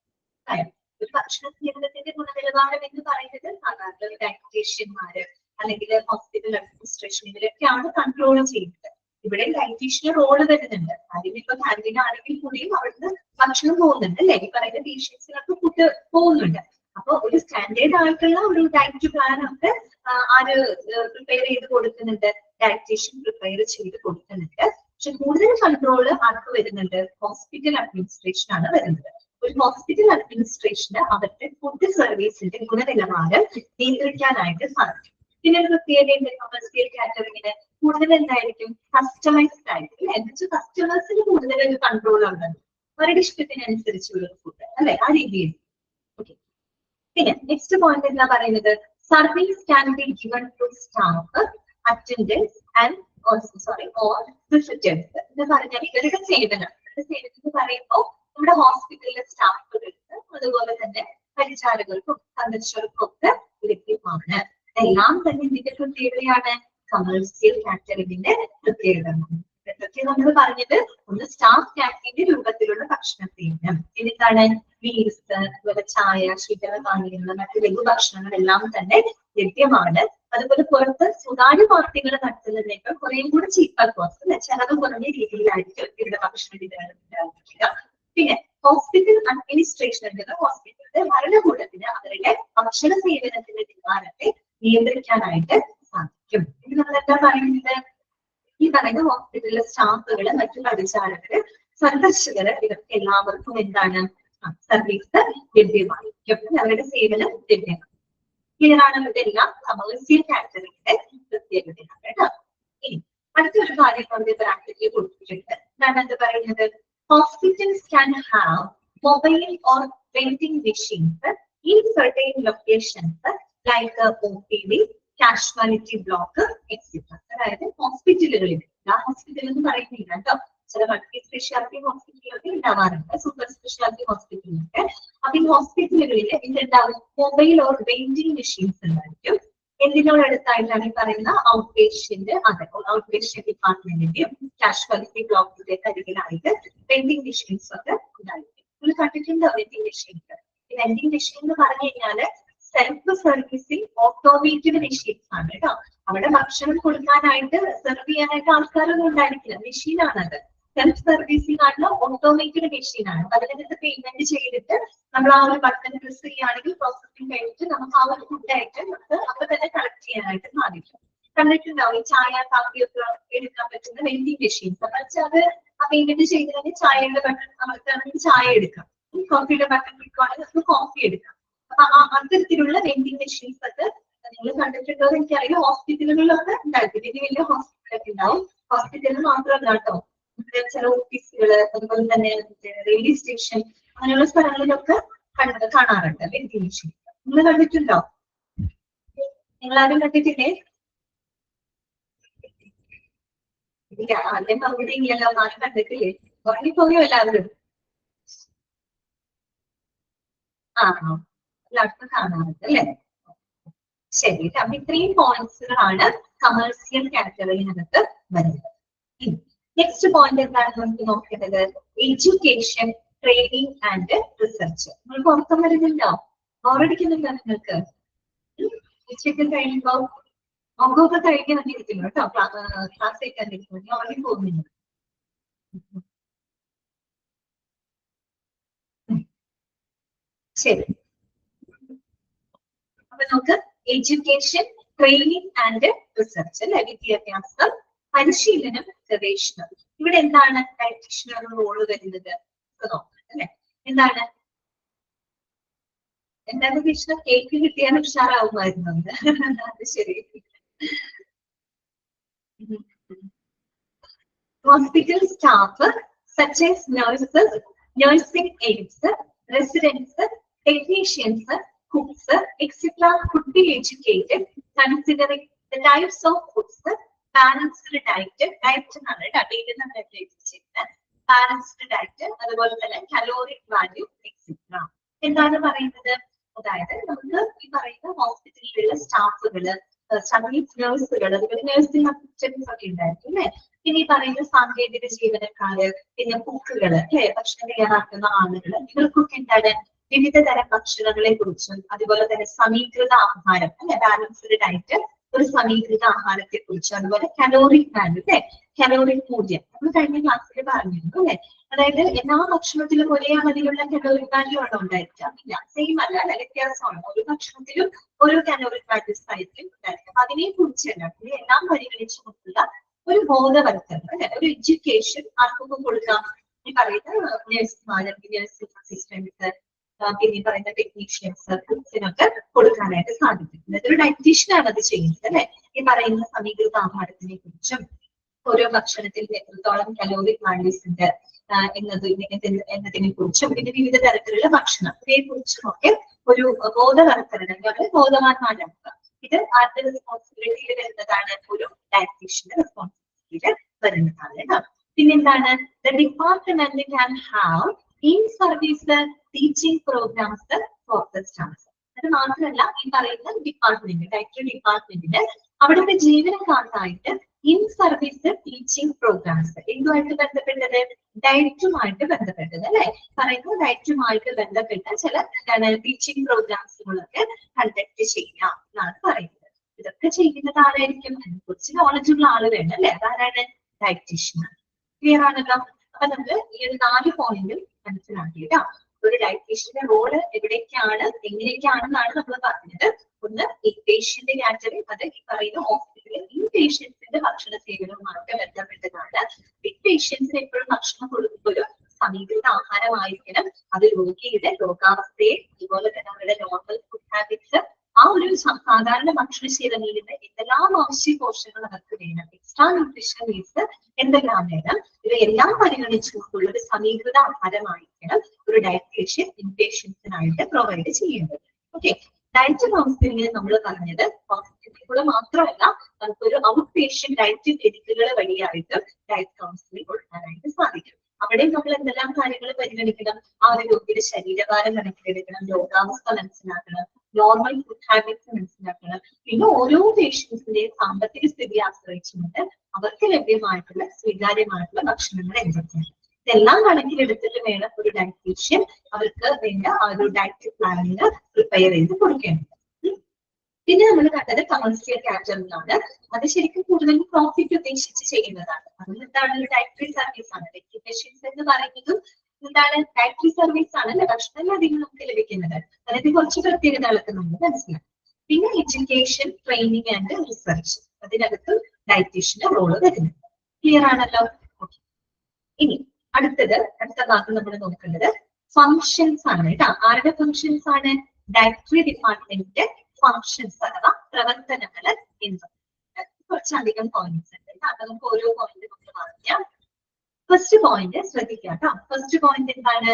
ഒരു ഭക്ഷണ സേവനത്തിന്റെ ഗുണനിലവാരം എന്ന് പറയുന്നത് സാധാരണ ഡയറ്റീഷ്യന്മാര് അല്ലെങ്കിൽ ഹോസ്പിറ്റൽ അഡ്മിനിസ്ട്രേഷൻ ഇവരൊക്കെയാണ് കൺട്രോൾ ചെയ്യുന്നത്. ഇവിടെ ഡയറ്റീഷ്യന് റോള് വരുന്നുണ്ട്. അതിന് ഇപ്പൊ ക്യാൻറ്റീൻ ആണെങ്കിൽ കൂടിയും അവിടുന്ന് ഭക്ഷണം പോകുന്നുണ്ട്, അല്ലെ, ഈ പറയുന്ന പേഷ്യൻസിനൊക്കെ ഫുഡ് പോകുന്നുണ്ട്. അപ്പൊ ഒരു സ്റ്റാൻഡേർഡ് ആയിട്ടുള്ള ഒരു ഡയറ്റ് പ്ലാൻ ഒക്കെ ആര് പ്രിപ്പയർ ചെയ്ത് കൊടുക്കുന്നുണ്ട്? ഡയറ്റീഷ്യൻ പ്രിപ്പയർ ചെയ്ത് കൊടുക്കുന്നുണ്ട്. പക്ഷെ കൂടുതൽ കൺട്രോള് ആർക്ക് വരുന്നുണ്ട്? ഹോസ്പിറ്റൽ അഡ്മിനിസ്ട്രേഷൻ ആണ് വരുന്നത്. ഒരു ഹോസ്പിറ്റൽ അഡ്മിനിസ്ട്രേഷന് അവരുടെ ഫുഡ് സർവീസിന്റെ ഗുണനിലവാരം നിയന്ത്രിക്കാനായിട്ട് സാധിക്കും. പിന്നെ ഒരു പ്രത്യേകതയുണ്ട് കമേഴ്സ്യൽ കാറ്ററിംഗിന്. കൂടുതൽ എന്തായിരിക്കും? കസ്റ്റമൈസ്ഡ് ആയിരിക്കും, അല്ലെ, എന്നുവെച്ചാൽ കസ്റ്റമേഴ്സിന് കൂടുതൽ ഒരു കൺട്രോൾ ഉണ്ട്, അവരുടെ ഇഷ്ടത്തിനനുസരിച്ചുള്ള ഫുഡ്, അല്ലെ, ആ രീതിയിൽ. ഓക്കെ, പിന്നെ നെക്സ്റ്റ് പോയിന്റ് എന്താ പറയുന്നത്? Service can be given to staff, attendants and or visitors എന്ന് പറഞ്ഞാൽ ഇവരുടെ സേവനം. എന്ന് പറയുമ്പോൾ നമ്മുടെ ഹോസ്പിറ്റലിലെ സ്റ്റാഫുകൾക്ക് അതുപോലെ തന്നെ പരിചാരകർക്കും സന്ദർശകർക്കും ഒക്കെ ലഭ്യമാണ്. എല്ലാം തന്നെ ഇതിന്റെ പ്രത്യേകതയാണ്, കമേഴ്സ്യൽ കാറ്ററിംഗിന്റെ പ്രത്യേകത. ഇതൊക്കെ നമ്മൾ പറഞ്ഞത് ഒന്ന് സ്റ്റാഫ് കാറ്ററിംഗിന്റെ രൂപത്തിലുള്ള ഭക്ഷണ സേവനം, എന്താണ് മീൽസ്, അതുപോലെ ചായ, ശീതളപാനീയങ്ങൾ, മറ്റു ലഘുഭക്ഷണങ്ങളെല്ലാം തന്നെ ലഭ്യമാണ്. അതുപോലെ പുറത്ത് സ്വകാര്യ പാർട്ടികൾ നടത്തുന്നതിനേക്കാൾ കുറേയും കൂടി ചീപ്പർ കോസ്റ്റ്, ചെലവ് കുറഞ്ഞ രീതിയിലായിരിക്കും ഇവിടെ ഭക്ഷണ വിതരണം ഉണ്ടായിരിക്കുക. പിന്നെ ഹോസ്പിറ്റൽ അഡ്മിനിസ്ട്രേഷൻ എന്നത് ഹോസ്പിറ്റലിന്റെ ഭരണകൂടത്തിന് അവരുടെ ഭക്ഷണ സേവനത്തിന്റെ നിലവാരത്തെ നിയന്ത്രിക്കാനായിട്ട് സാധിക്കും. ഇത് നമ്മൾ എന്താ പറയുന്നത്? ഈ പറയുന്ന ഹോസ്പിറ്റലിലെ സ്റ്റാഫുകള്, മറ്റു പരിചാരകര്, സന്ദർശകര്, ഇവർക്ക് എല്ലാവർക്കും എന്താണ്? സർവീസ് ലഭ്യമായിരിക്കും, അവരുടെ സേവനം ലഭ്യമാണ്. ക്ലിയറാണ്? ഇതെല്ലാം കമേഴ്സ്യൽ കാറ്ററിംഗിന്റെ പ്രത്യേകതയാണ് കേട്ടോ. ഇനി അടുത്തൊരു കാര്യം നമ്മുടെ പ്രാക്ടിക്കലി കൊടുത്തിട്ടുണ്ട്. എന്താണ് എന്ത് പറയുന്നത്? Hospitals can have mobile or vending machines in certain locations like OPD, casualty block, etc. അതായത് ഹോസ്പിറ്റലുകളിൽ, ഹോസ്പിറ്റൽ എന്ന് പറയുന്നില്ല കേട്ടോ, ചില മൾട്ടി സ്പെഷ്യാലിറ്റി ഹോസ്പിറ്റലുകളൊക്കെ ഉണ്ടാവാറുണ്ട്, സൂപ്പർ സ്പെഷ്യാലിറ്റി ഹോസ്പിറ്റലുകളൊക്കെ. അപ്പൊ ഈ ഹോസ്പിറ്റലുകളിൽ എന്തുണ്ടാവും? മൊബൈൽ ഓർ വെൻഡിങ് മെഷീൻസ് ഉണ്ടായിരിക്കും. എന്തിനോടടുത്തായിട്ടാണ് ഈ പറയുന്ന ഔട്ട് പേഷ്യന്റ്, അതെ, ഔട്ട് പേഷ്യന്റ് ഡിപ്പാർട്ട്മെന്റിന്റെയും കാഷ്വാലിറ്റി ബ്ലോക്കിന്റെ അരികിലായിട്ട് വെൻഡിങ് മെഷീൻസ് ഒക്കെ ഉണ്ടായിരിക്കും. ഒരു കണ്ടിട്ടുണ്ട് വെൻഡിങ് മെഷീൻസ്. ഈ വെൻഡിങ് മെഷീൻ എന്ന് പറഞ്ഞു കഴിഞ്ഞാല് സെൽഫ് സർവീസിൽ ഓട്ടോമേറ്റഡ് മെഷീൻസ് ആണ് കേട്ടോ. അവിടെ ഭക്ഷണം കൊടുക്കാനായിട്ട് സെർവ് ചെയ്യാനായിട്ട് ആൾക്കാരൊന്നും ഉണ്ടായിരിക്കില്ല, മെഷീനാണത്. സെൽഫ് സർവീസിംഗ് ആയിട്ടുള്ള ഓട്ടോമേറ്റഡ് മെഷീനാണ്. അതിനകത്ത് പേയ്മെന്റ് ചെയ്തിട്ട് നമ്മൾ ആ ഒരു ബട്ടൺ പ്രസ് ചെയ്യുകയാണെങ്കിൽ പ്രോസസ്സിംഗ് കഴിഞ്ഞിട്ട് നമുക്ക് ആ ഒരു ഫുഡ് ഐറ്റം നമുക്ക് അപ്പൊ തന്നെ കളക്ട് ചെയ്യാനായിട്ട് സാധിക്കും. കണ്ടിട്ടുണ്ടാവും ഈ ചായ, കാപ്പിയൊക്കെ എടുക്കാൻ പറ്റുന്ന വെൻഡിങ് മെഷീൻസ്. പക്ഷെ അത് ആ പേയ്മെന്റ് ചെയ്ത് തന്നെ ചായയുടെ ബട്ടൺ അമർത്താണെങ്കിൽ ചായ എടുക്കാം, കോഫിയുടെ ബട്ടൺ ക്ലിക്കുവാണെങ്കിൽ നമുക്ക് കോഫി എടുക്കാം. അപ്പൊ അത്തരത്തിലുള്ള വെൻഡിങ് മെഷീൻസ് ഒക്കെ നിങ്ങൾ കണ്ടിട്ടുണ്ടോ എന്ന് എനിക്കറിയാം. ഹോസ്പിറ്റലുകളിലൊക്കെ ഉണ്ടായിരിക്കും, വലിയ വലിയ ഹോസ്പിറ്റലൊക്കെ ഉണ്ടാവും. ഹോസ്പിറ്റലിൽ മാത്രമല്ല കേട്ടോ, ചില ഓഫീസുകള്, അതുപോലെ തന്നെ റെയിൽവേ സ്റ്റേഷൻ, അങ്ങനെയുള്ള സ്ഥലങ്ങളിലൊക്കെ കാണാറുണ്ട് വെൻഡിങ് മെഷീൻ. നിങ്ങൾ കണ്ടിട്ടുണ്ടോ? നിങ്ങളാരും കണ്ടിട്ടില്ലേ? ഇല്ല, ആദ്യം മറുപടി ഇല്ലല്ലോ, ആരും കണ്ടിട്ടില്ലേ? ഉറങ്ങിപ്പോയോ എല്ലാവരും? എല്ലാവർക്കും കാണാറുണ്ട് അല്ലേ? ശരി, അപ്പൊ ഇത്രയും പോയിന്റ്സുകളാണ് കമേഴ്സ്യൽ കാറ്റഗറിനകത്ത് വരുന്നത്. നെക്സ്റ്റ് പോയിന്റ് എന്താണ് നമുക്ക് നോക്കേണ്ടത്? Education training and research. നിങ്ങൾക്ക് ഉറക്കം വരുന്നുണ്ടോ? ബോറടിക്കുന്നുണ്ടോ നിങ്ങൾക്ക്? ഉച്ചയ്ക്ക് കഴിയുമ്പോ മുഖമൊക്കെ കഴിക്കാൻ വന്നിരിക്കുന്നു കേട്ടോ. ക്ലാസ് കഴിക്കാനിരിക്കുന്നു. ഞാൻ ഉറങ്ങി പോകുന്നില്ല. ശരി, അപ്പൊ നമുക്ക് എഡ്യൂക്കേഷൻ, ട്രെയിനിങ് ആൻഡ് റിസർച്ച് അല്ലെ, വിദ്യാഭ്യാസം, പരിശീലനം, ഗവേഷണം. ഇവിടെ എന്താണ് ഡയറ്റീഷ്യൻ റോള് വരുന്നത് നോക്കാം അല്ലെ. എന്താണ് പ്രതീക്ഷ? കേക്ക് കിട്ടിയാൽ ഉഷാറാവുമായിരുന്നു. അത് ശരി. Hospital staff such as nurses, nursing aides, residents, technicians, cooks, etc. could be educated considering the types of foods, balanced diet, എന്നാണ് ഡേറ്റ് നമ്മൾ ചെയ്യുന്നത്, ബാലൻസ്ഡ് ഡയറ്റ്, അതുപോലെ തന്നെ കലോറിക് വാല്യൂ എക്സെട്ര. എന്താണ് പറയുന്നത്? അതായത് നമുക്ക് ഈ പറയുന്ന ഹോസ്പിറ്റലിലുള്ള സ്റ്റാഫുകള്, നഴ്സുകൾ, അതുപോലെ നഴ്സിംഗ് അസിസ്റ്റൻസ് ഒക്കെ ഉണ്ടായിരിക്കും അല്ലെ. പിന്നെ ഈ പറയുന്ന സാങ്കേതിക ജീവനക്കാര്, പിന്നെ കുക്കുകള് അല്ലെ, ഭക്ഷണം തയ്യാറാക്കുന്ന ആളുകൾ, ഇവർക്കൊക്കെ എന്താണ് വിവിധ തരം ഭക്ഷണങ്ങളെ കുറിച്ചും അതുപോലെ തന്നെ സമീകൃത ആഹാരം അല്ലെ, ബാലൻസ്ഡ് ഡയറ്റ്, ഒരു സമീകൃത ആഹാരത്തെ കുറിച്ചും, അതുപോലെ കലോറിക് വാല്യൂ അല്ലെ, കലോറിക് മൂല്യം നമ്മൾ കഴിഞ്ഞ ക്ലാസ്സിൽ പറഞ്ഞിരുന്നു അല്ലെ. അതായത് എല്ലാ ഭക്ഷണത്തിലും ഒരേ അളവിലുള്ള കലോറിക് വാല്യൂ ആണോ ഉണ്ടായിരിക്കാം? ഇല്ല, സെയിം അല്ല അല്ലെ, വ്യത്യാസമാണ്. ഒരു ഭക്ഷണത്തിലും ഓരോ കലോറിക് വാല്യൂസ് ആയിരിക്കും ഉണ്ടായിരിക്കും. അതിനെ കുറിച്ചല്ല, എല്ലാം പരിഗണിച്ചുകൊണ്ടുള്ള ഒരു ബോധവൽക്കരണം അല്ലെ, ഒരു എഡ്യൂക്കേഷൻ ആർക്കൊക്കെ കൊടുക്കാം? ഈ പറയുന്ന നഴ്സുമാർ, നഴ്സിംഗ് അസിസ്റ്റൻസ്, പിന്നെ ഈ പറയുന്ന ടെക്നീഷ്യൻസ്, കുക്സിനൊക്കെ കൊടുക്കാനായിട്ട് സാധിക്കും. ഒരു ഡയറ്റീഷ്യനാണ് അത് ചെയ്യുന്നത് അല്ലെ. ഈ പറയുന്ന സമീകൃത ആഹാരത്തിനെ കുറിച്ചും ഓരോ ഭക്ഷണത്തിൽ എത്രത്തോളം കലോറിക് വാല്യൂസ് ഉണ്ട് എന്നതിനെ കുറിച്ചും, പിന്നെ വിവിധ തരത്തിലുള്ള ഭക്ഷണം ഇവയെ കുറിച്ചും ഒക്കെ ഒരു ബോധവൽക്കരണം, ബോധവാന്മാരാക്കുക. ഇത് ആരുടെ റെസ്പോൺസിബിലിറ്റിയിൽ വരുന്നതാണ്? ഒരു ഡയറ്റീഷ്യന്റെ റെസ്പോൺസിബിലിറ്റിയിൽ വരുന്നതാണ് കേട്ടോ. പിന്നെന്താണ്? The department can have in service teaching programmes for the staff. അത് മാത്രമല്ല, ഈ പറയുന്ന ഡിപ്പാർട്ട്മെന്റ്, ഡയറ്ററി ഡിപ്പാർട്ട്മെന്റിന് അവിടുത്തെ ജീവനക്കാർക്കായിട്ട് ഇൻ സർവീസ് ടീച്ചിങ് പ്രോഗ്രാംസ് എന്തുമായിട്ട് ബന്ധപ്പെട്ടത്? ഡയറ്റുമായിട്ട് ബന്ധപ്പെട്ടത് അല്ലെ. പറയുന്നത് ഡയറ്റുമായിട്ട് ബന്ധപ്പെട്ട ചില എന്താണ് ടീച്ചിങ് പ്രോഗ്രാംസുകളൊക്കെ കണ്ടക്ട് ചെയ്യാം എന്നാണ് പറയുന്നത്. ഇതൊക്കെ ചെയ്യുന്നത് ആരായിരിക്കും? അതിനെ കുറിച്ച് നോളജുള്ള ആള് വേണം അല്ലെ. അതാരാണ്? ഡയറ്റീഷ്യൻ. ക്ലിയർ ആണല്ലോ. അപ്പൊ നമ്മൾ ഈ ഒരു 4 പോയിന്റിൽ മനസ്സിലാക്കിയിട്ടാ ഒരു ഡയറ്റീഷ്യന്റെ റോള് എവിടേക്കാണ്, എങ്ങനെയൊക്കെയാണെന്നാണ് നമ്മൾ പറഞ്ഞത്. ഒന്ന് പേഷ്യന്റ് കാറ്റഗറി, അത് ഈ പറയുന്ന ഹോസ്പിറ്റലിൽ ഇൻ പേഷ്യൻസിന്റെ ഭക്ഷണ സേവനവുമായിട്ട് ബന്ധപ്പെട്ടതാണ്. വിത്ത് പേഷ്യൻസിന് എപ്പോഴും ഭക്ഷണം കൊടുക്കുമ്പോൾ ഒരു സമീകൃത ആഹാരമായിരിക്കണം. അത് രോഗിയുടെ രോഗാവസ്ഥയെ, അതുപോലെ തന്നെ അവരുടെ നോർമൽ ഫുഡ് ഹാബിറ്റ്സ്, ആ ഒരു സാധാരണ ഭക്ഷണശീലങ്ങളിൽ നിന്ന് എന്തെല്ലാം അവശ്യ പോഷകങ്ങൾ അവർക്ക് വേണം, എക്സ്ട്രാ ന്യൂട്രീഷൻ നീഡ്സ് എന്തെല്ലാം വേണം, ഇവയെല്ലാം പരിഗണിച്ചുകൊണ്ടുള്ള ഒരു സമീകൃത ആഹാരമായിരിക്കണം ഒരു ഡയറ്റീഷ്യൻ ഇൻപേഷ്യൻസിനായിട്ട് പ്രൊവൈഡ് ചെയ്യേണ്ടത്. ഓക്കെ, ഡയറ്റ് കൗൺസിലിംഗിൽ നമ്മൾ പറഞ്ഞത് ഹോസ്പിറ്റലുകൾ മാത്രമല്ല, നമുക്കൊരു ഔട്ട് പേഷ്യന്റ് ഡയറ്റ് ക്ലിനിക്കുകൾ വഴിയായിട്ട് ഡയറ്റ് കൗൺസിലിംഗ് കൊടുക്കാനായിട്ട് സാധിക്കും. അവിടെ നമ്മൾ എന്തെല്ലാം കാര്യങ്ങൾ പരിഗണിക്കണം? ആ ഒരു രോഗിയുടെ ശരീരഭാരം കണക്കിലെടുക്കണം, രോഗാവസ്ഥ മനസ്സിലാക്കണം, നോർമൽ ഫുഡ് ഹാബിറ്റ്സ് മനസ്സിലാക്കണം. പിന്നെ ഓരോ പേഷ്യൻസിന്റെയും സാമ്പത്തിക സ്ഥിതി ആശ്രയിച്ചുകൊണ്ട് അവർക്ക് ലഭ്യമായിട്ടുള്ള സ്വീകാര്യമായിട്ടുള്ള ഭക്ഷണങ്ങൾ എന്തൊക്കെയാണ്, ഇതെല്ലാം കണക്കിലെടുത്തിട്ട് വേണം ഒരു ഡയറ്റീഷ്യൻ അവർക്ക് വേണ്ട ആ ഒരു ഡയറ്റ് പ്ലാനിങ് പ്രിപ്പയർ ചെയ്ത് കൊടുക്കേണ്ടത്. പിന്നെ നമ്മൾ കണ്ടത് കമേഴ്സ്യൽ കാറ്ററിംഗാണ്. അത് ശരിക്കും കൂടുതലും പ്രോഫിറ്റ് ഉദ്ദേശിച്ച് ചെയ്യുന്നതാണ്. അതുകൊണ്ട് എന്താണ് ഒരു ഡയറ്ററി സർവീസ് ആണ്. ഡയറ്റീഷ്യൻസ് എന്ന് പറയുന്നതും എന്താണ് ഡയറ്ററി സർവീസ് ആണ് അല്ലെ. ഭക്ഷണം അധികം നമുക്ക് ലഭിക്കുന്നത്. അതായത് കുറച്ച് പ്രത്യേകതകളൊക്കെ നമ്മൾ മനസ്സിലാക്കും. പിന്നെ എഡ്യൂക്കേഷൻ, ട്രെയിനിങ് ആൻഡ് റിസർച്ച്, അതിനകത്ത് ഡയറ്റീഷ്യന്റെ റോള് വരുന്നത്. ക്ലിയർ ആണല്ലോ. ഇനി അടുത്ത ഭാഗം നമ്മൾ നോക്കേണ്ടത് ഫങ്ഷൻസ് ആണ് കേട്ടോ. ആരുടെ ഫങ്ഷൻസ് ആണ്? ഡയറ്ററി ഡിപ്പാർട്ട്മെന്റിന്റെ ഫങ്ഷൻസ് അഥവാ പ്രവർത്തനങ്ങൾ എന്ന്. കുറച്ചധികം പോയിന്റ്സ് ഉണ്ട്. അപ്പൊ നമുക്ക് ഓരോ പോയിന്റ് നമുക്ക് പറയാം. ഫസ്റ്റ് പോയിന്റ് ശ്രദ്ധിക്കാം കേട്ടോ. ഫസ്റ്റ് പോയിന്റ് എന്താണ്?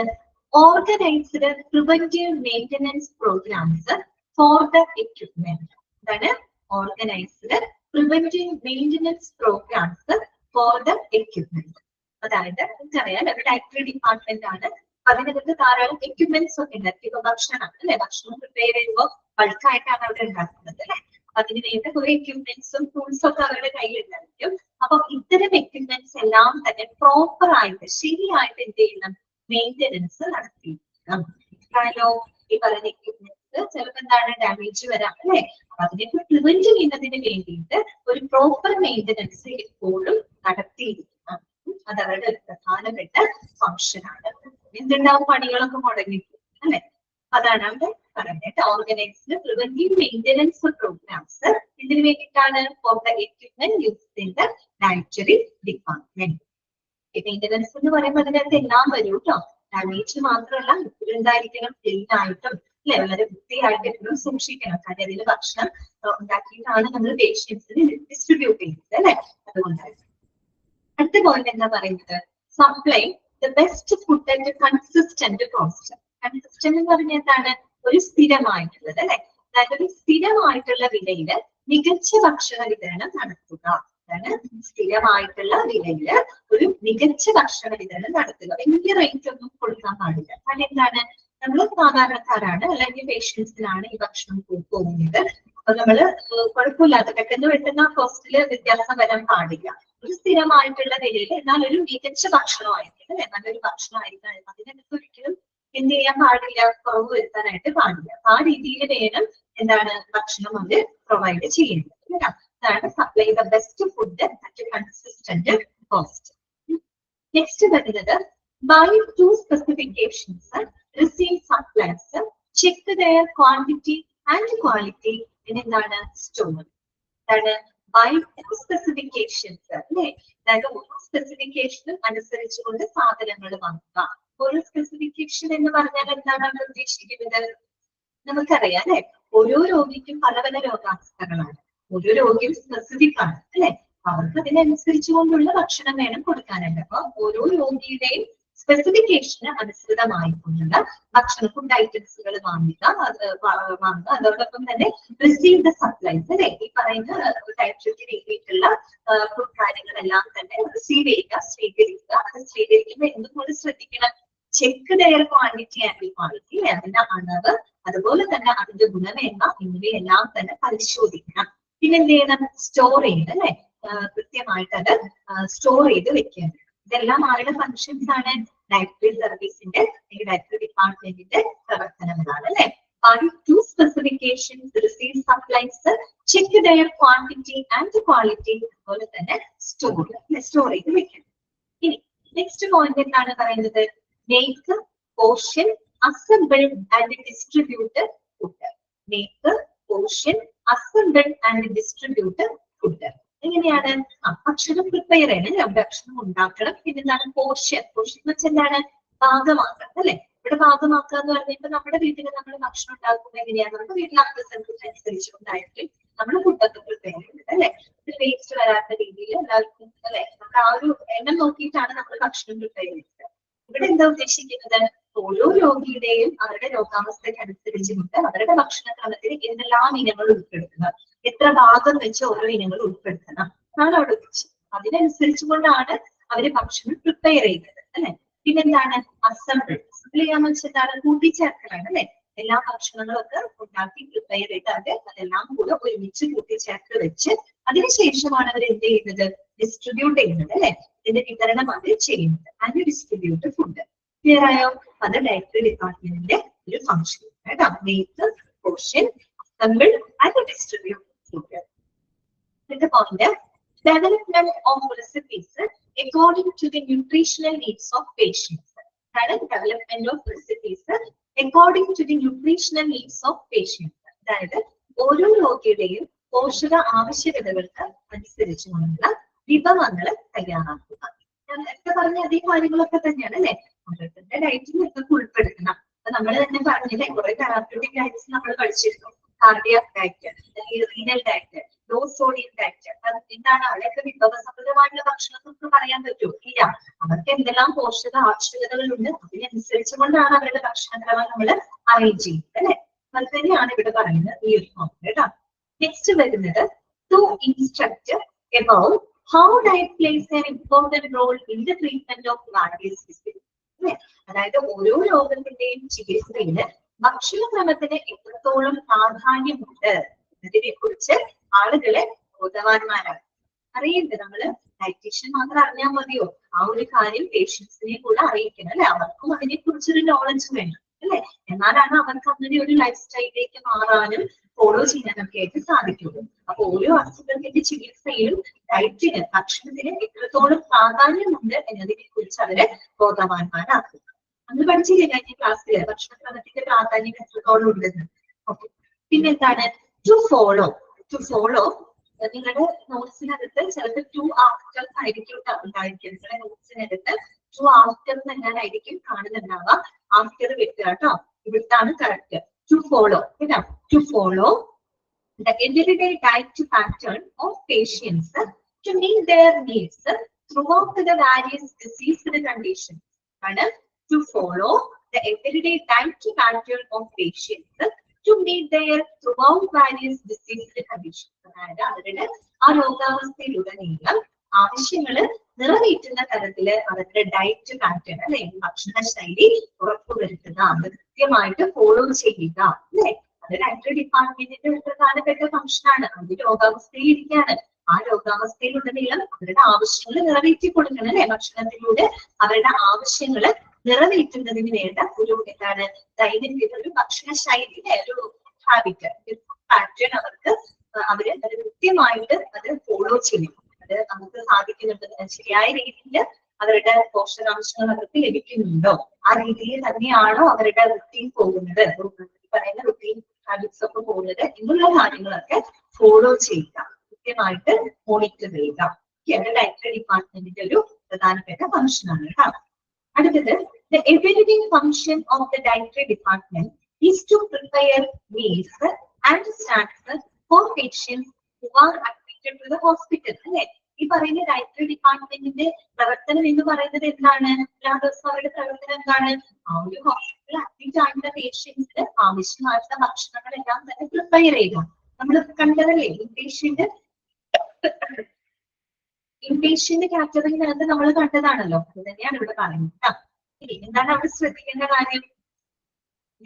Organised preventive maintenance programmes for the equipment. എന്താണ്? Organised preventive maintenance programmes for the equipment. അതായത് നമുക്കറിയാം ഒരു ഡയറ്ററി ഡിപ്പാർട്ട്മെന്റ് ആണ്. അതിനകത്ത് ധാരാളം എക്യുപ്മെന്റ്സ് ഒക്കെ ഉണ്ടായിരിക്കും. ഇപ്പൊ ഭക്ഷണം അല്ലെ, ഭക്ഷണം പ്രിപ്പയർ ചെയ്യുമ്പോൾ ബൾക്കായിട്ടാണ് അവിടെ ഉണ്ടാക്കുന്നത് അല്ലെ. അതിന് വേണ്ട കുറെ എക്യുപ്മെന്റ്സും ടൂൾസും ഒക്കെ അവരുടെ കയ്യിലുണ്ടായിരിക്കും. അപ്പൊ ഇത്തരം എക്യുപ്മെന്റ്സ് എല്ലാം തന്നെ പ്രോപ്പർ ആയിട്ട് ശരിയായിട്ട് എന്ത് ചെയ്യണം? മെയിൻ്റനൻസ് നടത്തിയിരിക്കണം. ഈ പറയുന്ന എക്യുപ്മെന്റ്സ് ചിലപ്പോൾ എന്താണ് ഡാമേജ് വരാം അല്ലെ. അപ്പൊ അതിനൊക്കെ പ്രിവെന്റ് ചെയ്യുന്നതിന് വേണ്ടിയിട്ട് ഒരു പ്രോപ്പർ മെയിൻ്റനൻസ് എപ്പോഴും നടത്തിയിരിക്കണം. അത് അവരുടെ ഒരു പ്രധാനപ്പെട്ട ഫംഗ്ഷൻ ആണ്. എന്തുണ്ടാവും, പണികളൊക്കെ മുടങ്ങിക്കും അല്ലെ. അതാണ് അവിടെ പറയുന്നത്. ഓർഗനൈസ്ഡ് പ്രിവെന്റീവ് മെയിൻ്റനൻസ് പ്രോഗ്രാംസ് ഇതിന് വേണ്ടിയിട്ടാണ് four the equipment used in the dietary department. Maintenance എന്ന് പറയുമ്പോൾ അതിനകത്ത് എല്ലാം വരും കേട്ടോ. ഡാമേജ് മാത്രമല്ല, എന്തായിരിക്കണം, ക്ലീൻ ആയിട്ടും അല്ലെ വളരെ വൃത്തിയായിട്ട് എപ്പോഴും സൂക്ഷിക്കണം. കാരണം അതിൽ ഭക്ഷണം ഉണ്ടാക്കിയിട്ടാണ് നമ്മൾ പേഷ്യൻസിന് ഡിസ്ട്രിബ്യൂട്ട് ചെയ്യുന്നത് അല്ലെ. അതുകൊണ്ടായിരുന്നു. അടുത്ത പോയിന്റ് എന്താ പറയുന്നത്, supply the best food at consistent cost. Consistent എന്ന് പറഞ്ഞാൽ എന്താണ്, ഒരു സ്ഥിരമായിട്ടുള്ളത് അല്ലെ. അതായത് ഒരു സ്ഥിരമായിട്ടുള്ള വിലയില് മികച്ച ഭക്ഷണ വിതരണം നടത്തുക. അതാണ് സ്ഥിരമായിട്ടുള്ള വിലയില് ഒരു മികച്ച ഭക്ഷണ വിതരണം നടത്തുക. വലിയ റേറ്റ് ഒന്നും കൊടുക്കാൻ പാടില്ല. കാരണം എന്താണ്, നമ്മൾ സാധാരണക്കാരാണ് അല്ലെങ്കിൽ പേഷ്യൻസിനാണ് ഈ ഭക്ഷണം പോകുന്നത്. അപ്പൊ നമ്മള് കുഴപ്പമില്ലാത്ത പെട്ടെന്ന് കോസ്റ്റില് വ്യത്യാസം വരാൻ പാടില്ല. ഒരു സ്ഥിരമായിട്ടുള്ള വിലയിൽ എന്നാൽ ഒരു മികച്ച ഭക്ഷണമായിരിക്കും അല്ലെ. നല്ലൊരു ഭക്ഷണമായിരിക്കും. അതിനകത്ത് ഒരിക്കലും എന്ത് ചെയ്യാൻ പാടില്ല, കുറവ് വരുത്താനായിട്ട് പാടില്ല. ആ രീതിയിൽ വേണം എന്താണ് ഭക്ഷണം അവര് പ്രൊവൈഡ് ചെയ്യുന്നത്. അതാണ് supply the best food at consistent cost. Next വരുന്നത് buy to specifications receive supplies check their quantity and quality എന്താണ് സ്റ്റോർ. അതാണ് ബൈ ടു സ്പെസിഫിക്കേഷൻസ് അല്ലെ. അതായത് ഓരോ സ്പെസിഫിക്കേഷനും അനുസരിച്ചുകൊണ്ട് സാധനങ്ങൾ വാങ്ങുക. ഓരോ സ്പെസിഫിക്കേഷൻ എന്ന് പറഞ്ഞാൽ എന്താണ് നമ്മൾ ഉദ്ദേശിക്കുന്നത്, നമുക്കറിയാം അല്ലെ. ഓരോ രോഗിക്കും പല പല രോഗാവസ്ഥകളാണ്. ഓരോ രോഗിയും സ്പെസിഫിക് ആണ് അല്ലെ. അവർക്ക് അതിനനുസരിച്ചുകൊണ്ടുള്ള ഭക്ഷണം വേണം കൊടുക്കാനുണ്ട്. അപ്പൊ ഓരോ രോഗിയുടെയും സ്പെസിഫിക്കേഷന് അനുസൃതമായിട്ടുള്ള ഭക്ഷണ ഫുഡ് ഐറ്റംസുകൾ വാങ്ങുക. അതോടൊപ്പം തന്നെ റിസീവ് ദ സപ്ലൈസ് അല്ലെ. ഈ പറയുന്ന ഡയറ്ററിക്ക് വേണ്ടിയിട്ടുള്ള ഫുഡ് കാര്യങ്ങളെല്ലാം തന്നെ റിസീവ് ചെയ്യുക, സ്വീകരിക്കുക. അത് സ്വീകരിക്കുമ്പോൾ എന്തുകൊണ്ട് ശ്രദ്ധിക്കണം, check their quantity and quality, അതിന്റെ അളവ് അതുപോലെ തന്നെ അതിന്റെ ഗുണമേന്മ എന്നിവയെല്ലാം തന്നെ പരിശോധിക്കണം. പിന്നെ എന്ത് ചെയ്യണം, സ്റ്റോർ ചെയ്ത് അല്ലെ, കൃത്യമായിട്ട് അത് സ്റ്റോർ ചെയ്ത് വെക്കേണ്ടത്. ഇതെല്ലാം ആരുടെ ഫങ്ഷൻസ് ആണ്, ഡയറ്ററി സർവീസിന്റെ ഡയറ്ററി ഡിപ്പാർട്ട്മെന്റിന്റെ പ്രവർത്തനങ്ങളാണ് അല്ലെ. To specifications, receive supplies, check their quantity and quality, അതുപോലെ തന്നെ സ്റ്റോർ ചെയ്ത് വെക്കണം. ഇനി നെക്സ്റ്റ് പോയിന്റ് എന്താണ് പറയുന്നത്, make, portion, assemble and distribute food. Make, portion, assemble and distribute food. എങ്ങനെയാണ്, ഭക്ഷണം പ്രിപ്പയർ ചെയ്യണം, ഭക്ഷണം ഉണ്ടാക്കണം. പിന്നെ എന്താണ് പോർഷൻ. പോർഷൻ എന്ന് വെച്ചാൽ എന്താണ്, ഭാഗമാക്കുക അല്ലെ. ഇവിടെ ഭാഗമാക്കുക എന്ന് പറഞ്ഞാൽ നമ്മുടെ വീട്ടിൽ നമ്മൾ ഭക്ഷണം ഉണ്ടാക്കുമ്പോൾ എങ്ങനെയാണ്, നമ്മുടെ വീട്ടിൽ അനുസരിച്ചുകൊണ്ടായിരിക്കും നമ്മൾ ഫുഡൊക്കെ പ്രിപ്പയർ ചെയ്യുന്നത് അല്ലെ. ഇതിൽ വേസ്റ്റ് വരാത്ത രീതിയിൽ എല്ലാവർക്കും അല്ലെ, നമ്മുടെ ആ ഒരു എണ്ണം നോക്കിയിട്ടാണ് നമ്മൾ ഭക്ഷണം പ്രിപ്പയർ ചെയ്യുന്നത്. ഇവിടെ എന്താ ഉദ്ദേശിക്കുന്നത്, ഓരോ രോഗിയുടെയും അവരുടെ രോഗാവസ്ഥയ്ക്ക് അനുസരിച്ചുകൊണ്ട് അവരുടെ ഭക്ഷണക്രമത്തിൽ എന്തെല്ലാം ഇനങ്ങൾ ഉൾപ്പെടുത്തണം, എത്ര ഭാഗം വെച്ച് ഓരോ ഇനങ്ങൾ ഉൾപ്പെടുത്തണം എന്നാണ് അവിടെ ഉദ്ദേശിച്ചത്. അതിനനുസരിച്ചുകൊണ്ടാണ് അവര് ഭക്ഷണം പ്രിപ്പയർ ചെയ്യുന്നത് അല്ലെ. പിന്നെന്താണ് അസംബിൾ. അസംബിൾ ചെയ്യാന്ന് വെച്ചാൽ കൂട്ടിച്ചേർക്കലാണ് അല്ലെ. എല്ലാ ഭക്ഷണങ്ങളും ഒക്കെ ഉണ്ടാക്കി പ്രിപ്പയർ ചെയ്ത് അതെല്ലാം കൂടെ ഒരുമിച്ച് കൂട്ടിച്ചേർത്ത് വെച്ച് അതിനുശേഷമാണ് അവർ എന്ത് ചെയ്യുന്നത്, ഡിസ്ട്രിബ്യൂട്ട് ചെയ്യുന്നത് അല്ലെ. ഇതിന്റെ വിതരണം അവർ ചെയ്യുന്നത്. And distribute food. ക്ലിയർ ആയോ? അത് ഡയറ്ററി ഡിപ്പാർട്ട്മെന്റിന്റെ ഒരു ഫംഗ്ഷൻ കേട്ടോ. Make, portion, assemble and distribute food. അടുത്ത point, development of recipes according to the nutritional needs of patients. Development of recipes according to the nutritional needs of patients. അതായത് ഓരോ രോഗിയുടെയും പോഷക ആവശ്യകതകൾക്ക് അനുസരിച്ചുകൊണ്ടുള്ള വിഭവങ്ങൾ തയ്യാറാക്കുക. ഞാൻ ഒക്കെ പറഞ്ഞ അതേ കാര്യങ്ങളൊക്കെ തന്നെയാണ് അല്ലെ. ഓരോരുത്തരുടെ ഡയറ്റിൽ ഇതൊക്കെ ഉൾപ്പെടുത്തണം. അപ്പൊ നമ്മൾ തന്നെ പറഞ്ഞില്ലേ, കുറെ തെറാപ്യൂട്ടിക് ഡയറ്റ്സ് നമ്മൾ പഠിച്ചിരുന്നു. Cardiac diet, renal diet, low sodium diet. എന്താണ് അവിടെയൊക്കെ വിഭവസമൃദ്ധമായിട്ടുള്ള ഭക്ഷണം നമുക്ക് പറയാൻ പറ്റുമോ? ഇല്ല. അവർക്ക് എന്തെല്ലാം പോഷക ആവശ്യകതകളുണ്ട് അതിനനുസരിച്ചുകൊണ്ടാണ് അവരുടെ ഭക്ഷണക്രമം നമ്മൾ അറേഞ്ച് ചെയ്യുന്നത് അല്ലെ. അത് തന്നെയാണ് ഇവിടെ പറയുന്നത് ഈ ഒരു ഫോം കേട്ടോ. നെക്സ്റ്റ് വരുന്നത് to instruct about how diet plays an important role in the treatment of various disease. അതായത് ഓരോ രോഗത്തിന്റെയും ചികിത്സയില് ഭക്ഷണക്രമത്തിന് എത്രത്തോളം പ്രാധാന്യമുണ്ട് എന്നതിനെ കുറിച്ച് ആളുകളെ ബോധവാന്മാരാണ് അറിയേണ്ടത്. നമ്മള് ഡയറ്റീഷ്യൻ മാത്രം അറിഞ്ഞാൽ മതിയോ? ആ ഒരു കാര്യം പേഷ്യൻസിനെ കൂടെ അറിയിക്കണം അല്ലെ? അവർക്കും അതിനെ കുറിച്ചൊരു നോളജ് വേണം അല്ലെ? എന്നാലാണ് അവർക്ക് അങ്ങനെ ഒരു ലൈഫ് സ്റ്റൈലിലേക്ക് മാറാനും ഫോളോ ചെയ്യാനൊക്കെ ആയിട്ട് സാധിക്കുള്ളൂ. അപ്പൊ ഓരോ അസുഖത്തിന്റെ ചികിത്സയിലും ഡയറ്റിന്, ഭക്ഷണത്തിന് എത്രത്തോളം പ്രാധാന്യമുണ്ട് എന്നതിനെ കുറിച്ച് അവരെ ബോധവാന്മാരാക്കുക. അന്ന് പഠിച്ചില്ലേ കഴിഞ്ഞ ക്ലാസ്സില് ഭക്ഷണക്രമത്തിന്റെ പ്രാധാന്യം എത്രത്തോളം ഉണ്ടെന്ന്. ഓക്കെ, പിന്നെന്താണ് ടു ഫോളോ? ടു ഫോളോ നിങ്ങളുടെ നോട്ട്സിനകത്ത് ചിലപ്പോൾ ടു ആഫ്റ്റേഴ്സ് ആയിരിക്കും ഉണ്ടായിരിക്കും. നിങ്ങളുടെ നോട്ട്സിനകത്ത് ടു ആഫ്റ്റേഴ്സ് എങ്ങനെയായിരിക്കും കാണുന്നുണ്ടാവുക. ആഫ്റ്റർ വെക്കുക കേട്ടോ, ഇവിടുത്താണ് കറക്റ്റ്. ടു ഫോളോ കേട്ടോ. To follow the everyday diet pattern of patients to meet their needs throughout the various disease conditions. And to follow the everyday diet pattern of patients to meet their throughout various disease conditions. അതായത് അവരുടെ ആ രോഗാവസ്ഥയിലുടനീളം ആവശ്യങ്ങൾ നിറവേറ്റുന്ന തരത്തില് അവരുടെ diet pattern അല്ലെ, ഭക്ഷണ ശൈലി ഉറപ്പുവരുത്തുക, അത് കൃത്യമായിട്ട് ഫോളോ ചെയ്യുക അല്ലെ. അത് ഡയറ്ററി ഡിപ്പാർട്ട്മെന്റിന്റെ ഒരു പ്രധാനപ്പെട്ട ഫംഗ്ഷനാണ്. അത് രോഗാവസ്ഥയിൽ ഇരിക്കുകയാണ്. ആ രോഗാവസ്ഥയിലുടനീളം അവരുടെ ആവശ്യങ്ങൾ നിറവേറ്റി കൊടുക്കണം അല്ലെ. ഭക്ഷണത്തിലൂടെ അവരുടെ ആവശ്യങ്ങൾ നിറവേറ്റുന്നതിന് വേണ്ട ഒരു എന്താണ് ദൈനംദിന ഒരു ഭക്ഷണ ശൈലി, ഒരു ഹാബിറ്റ്, പാറ്റേൺ അവർക്ക് അവര് അത് കൃത്യമായിട്ട് അത് ഫോളോ ചെയ്യും. അത് നമുക്ക് സാധിക്കുന്നുണ്ട്. ശരിയായ രീതിയിൽ അവരുടെ പോഷകാംശങ്ങൾ അവർക്ക് ലഭിക്കുന്നുണ്ടോ, ആ രീതിയിൽ തന്നെയാണോ അവരുടെ റുട്ടീൻ പോകുന്നത്, പറയുന്ന റുട്ടീൻ ഹാബിറ്റ്സ് ഒക്കെ പോകുന്നത് എന്നുള്ള കാര്യങ്ങളൊക്കെ ഫോളോ ചെയ്യുക, കൃത്യമായിട്ട് മോണിറ്റർ ചെയ്യുക. ഡയറ്ററി ഡിപ്പാർട്ട്മെന്റിന്റെ ഒരു പ്രധാനപ്പെട്ട ഫംഗ്ഷനാണ് കേട്ടോ. അടുത്തത് the everyday function of the dietary department is to prepare meals and snacks for patients who are admitted to the hospital. അല്ലെ, ഈ പറയുന്ന ഡയറ്ററി ഡിപ്പാർട്ട്മെന്റിന്റെ പ്രവർത്തനം എന്ന് പറയുന്നത് എന്താണ്? എല്ലാ ദിവസവും അവരുടെ പ്രവർത്തനം എന്താണ്? ആ ഒരു ഹോസ്പിറ്റലിൽ അഡ്മിറ്റ് ആയിട്ടുള്ള പേഷ്യൻസിന് ആവശ്യമായിട്ടുള്ള ഭക്ഷണങ്ങളെല്ലാം തന്നെ പ്രിപ്പയർ ചെയ്യുക. നമ്മൾ കണ്ടതല്ലേ ഇൻപേഷ്യന്റ് കാറ്റഗറിനകത്ത് നമ്മൾ കണ്ടതാണല്ലോ. അത് തന്നെയാണ് ഇവിടെ പറയുന്നത്. എന്താണ് അവിടെ ശ്രദ്ധിക്കേണ്ട കാര്യം?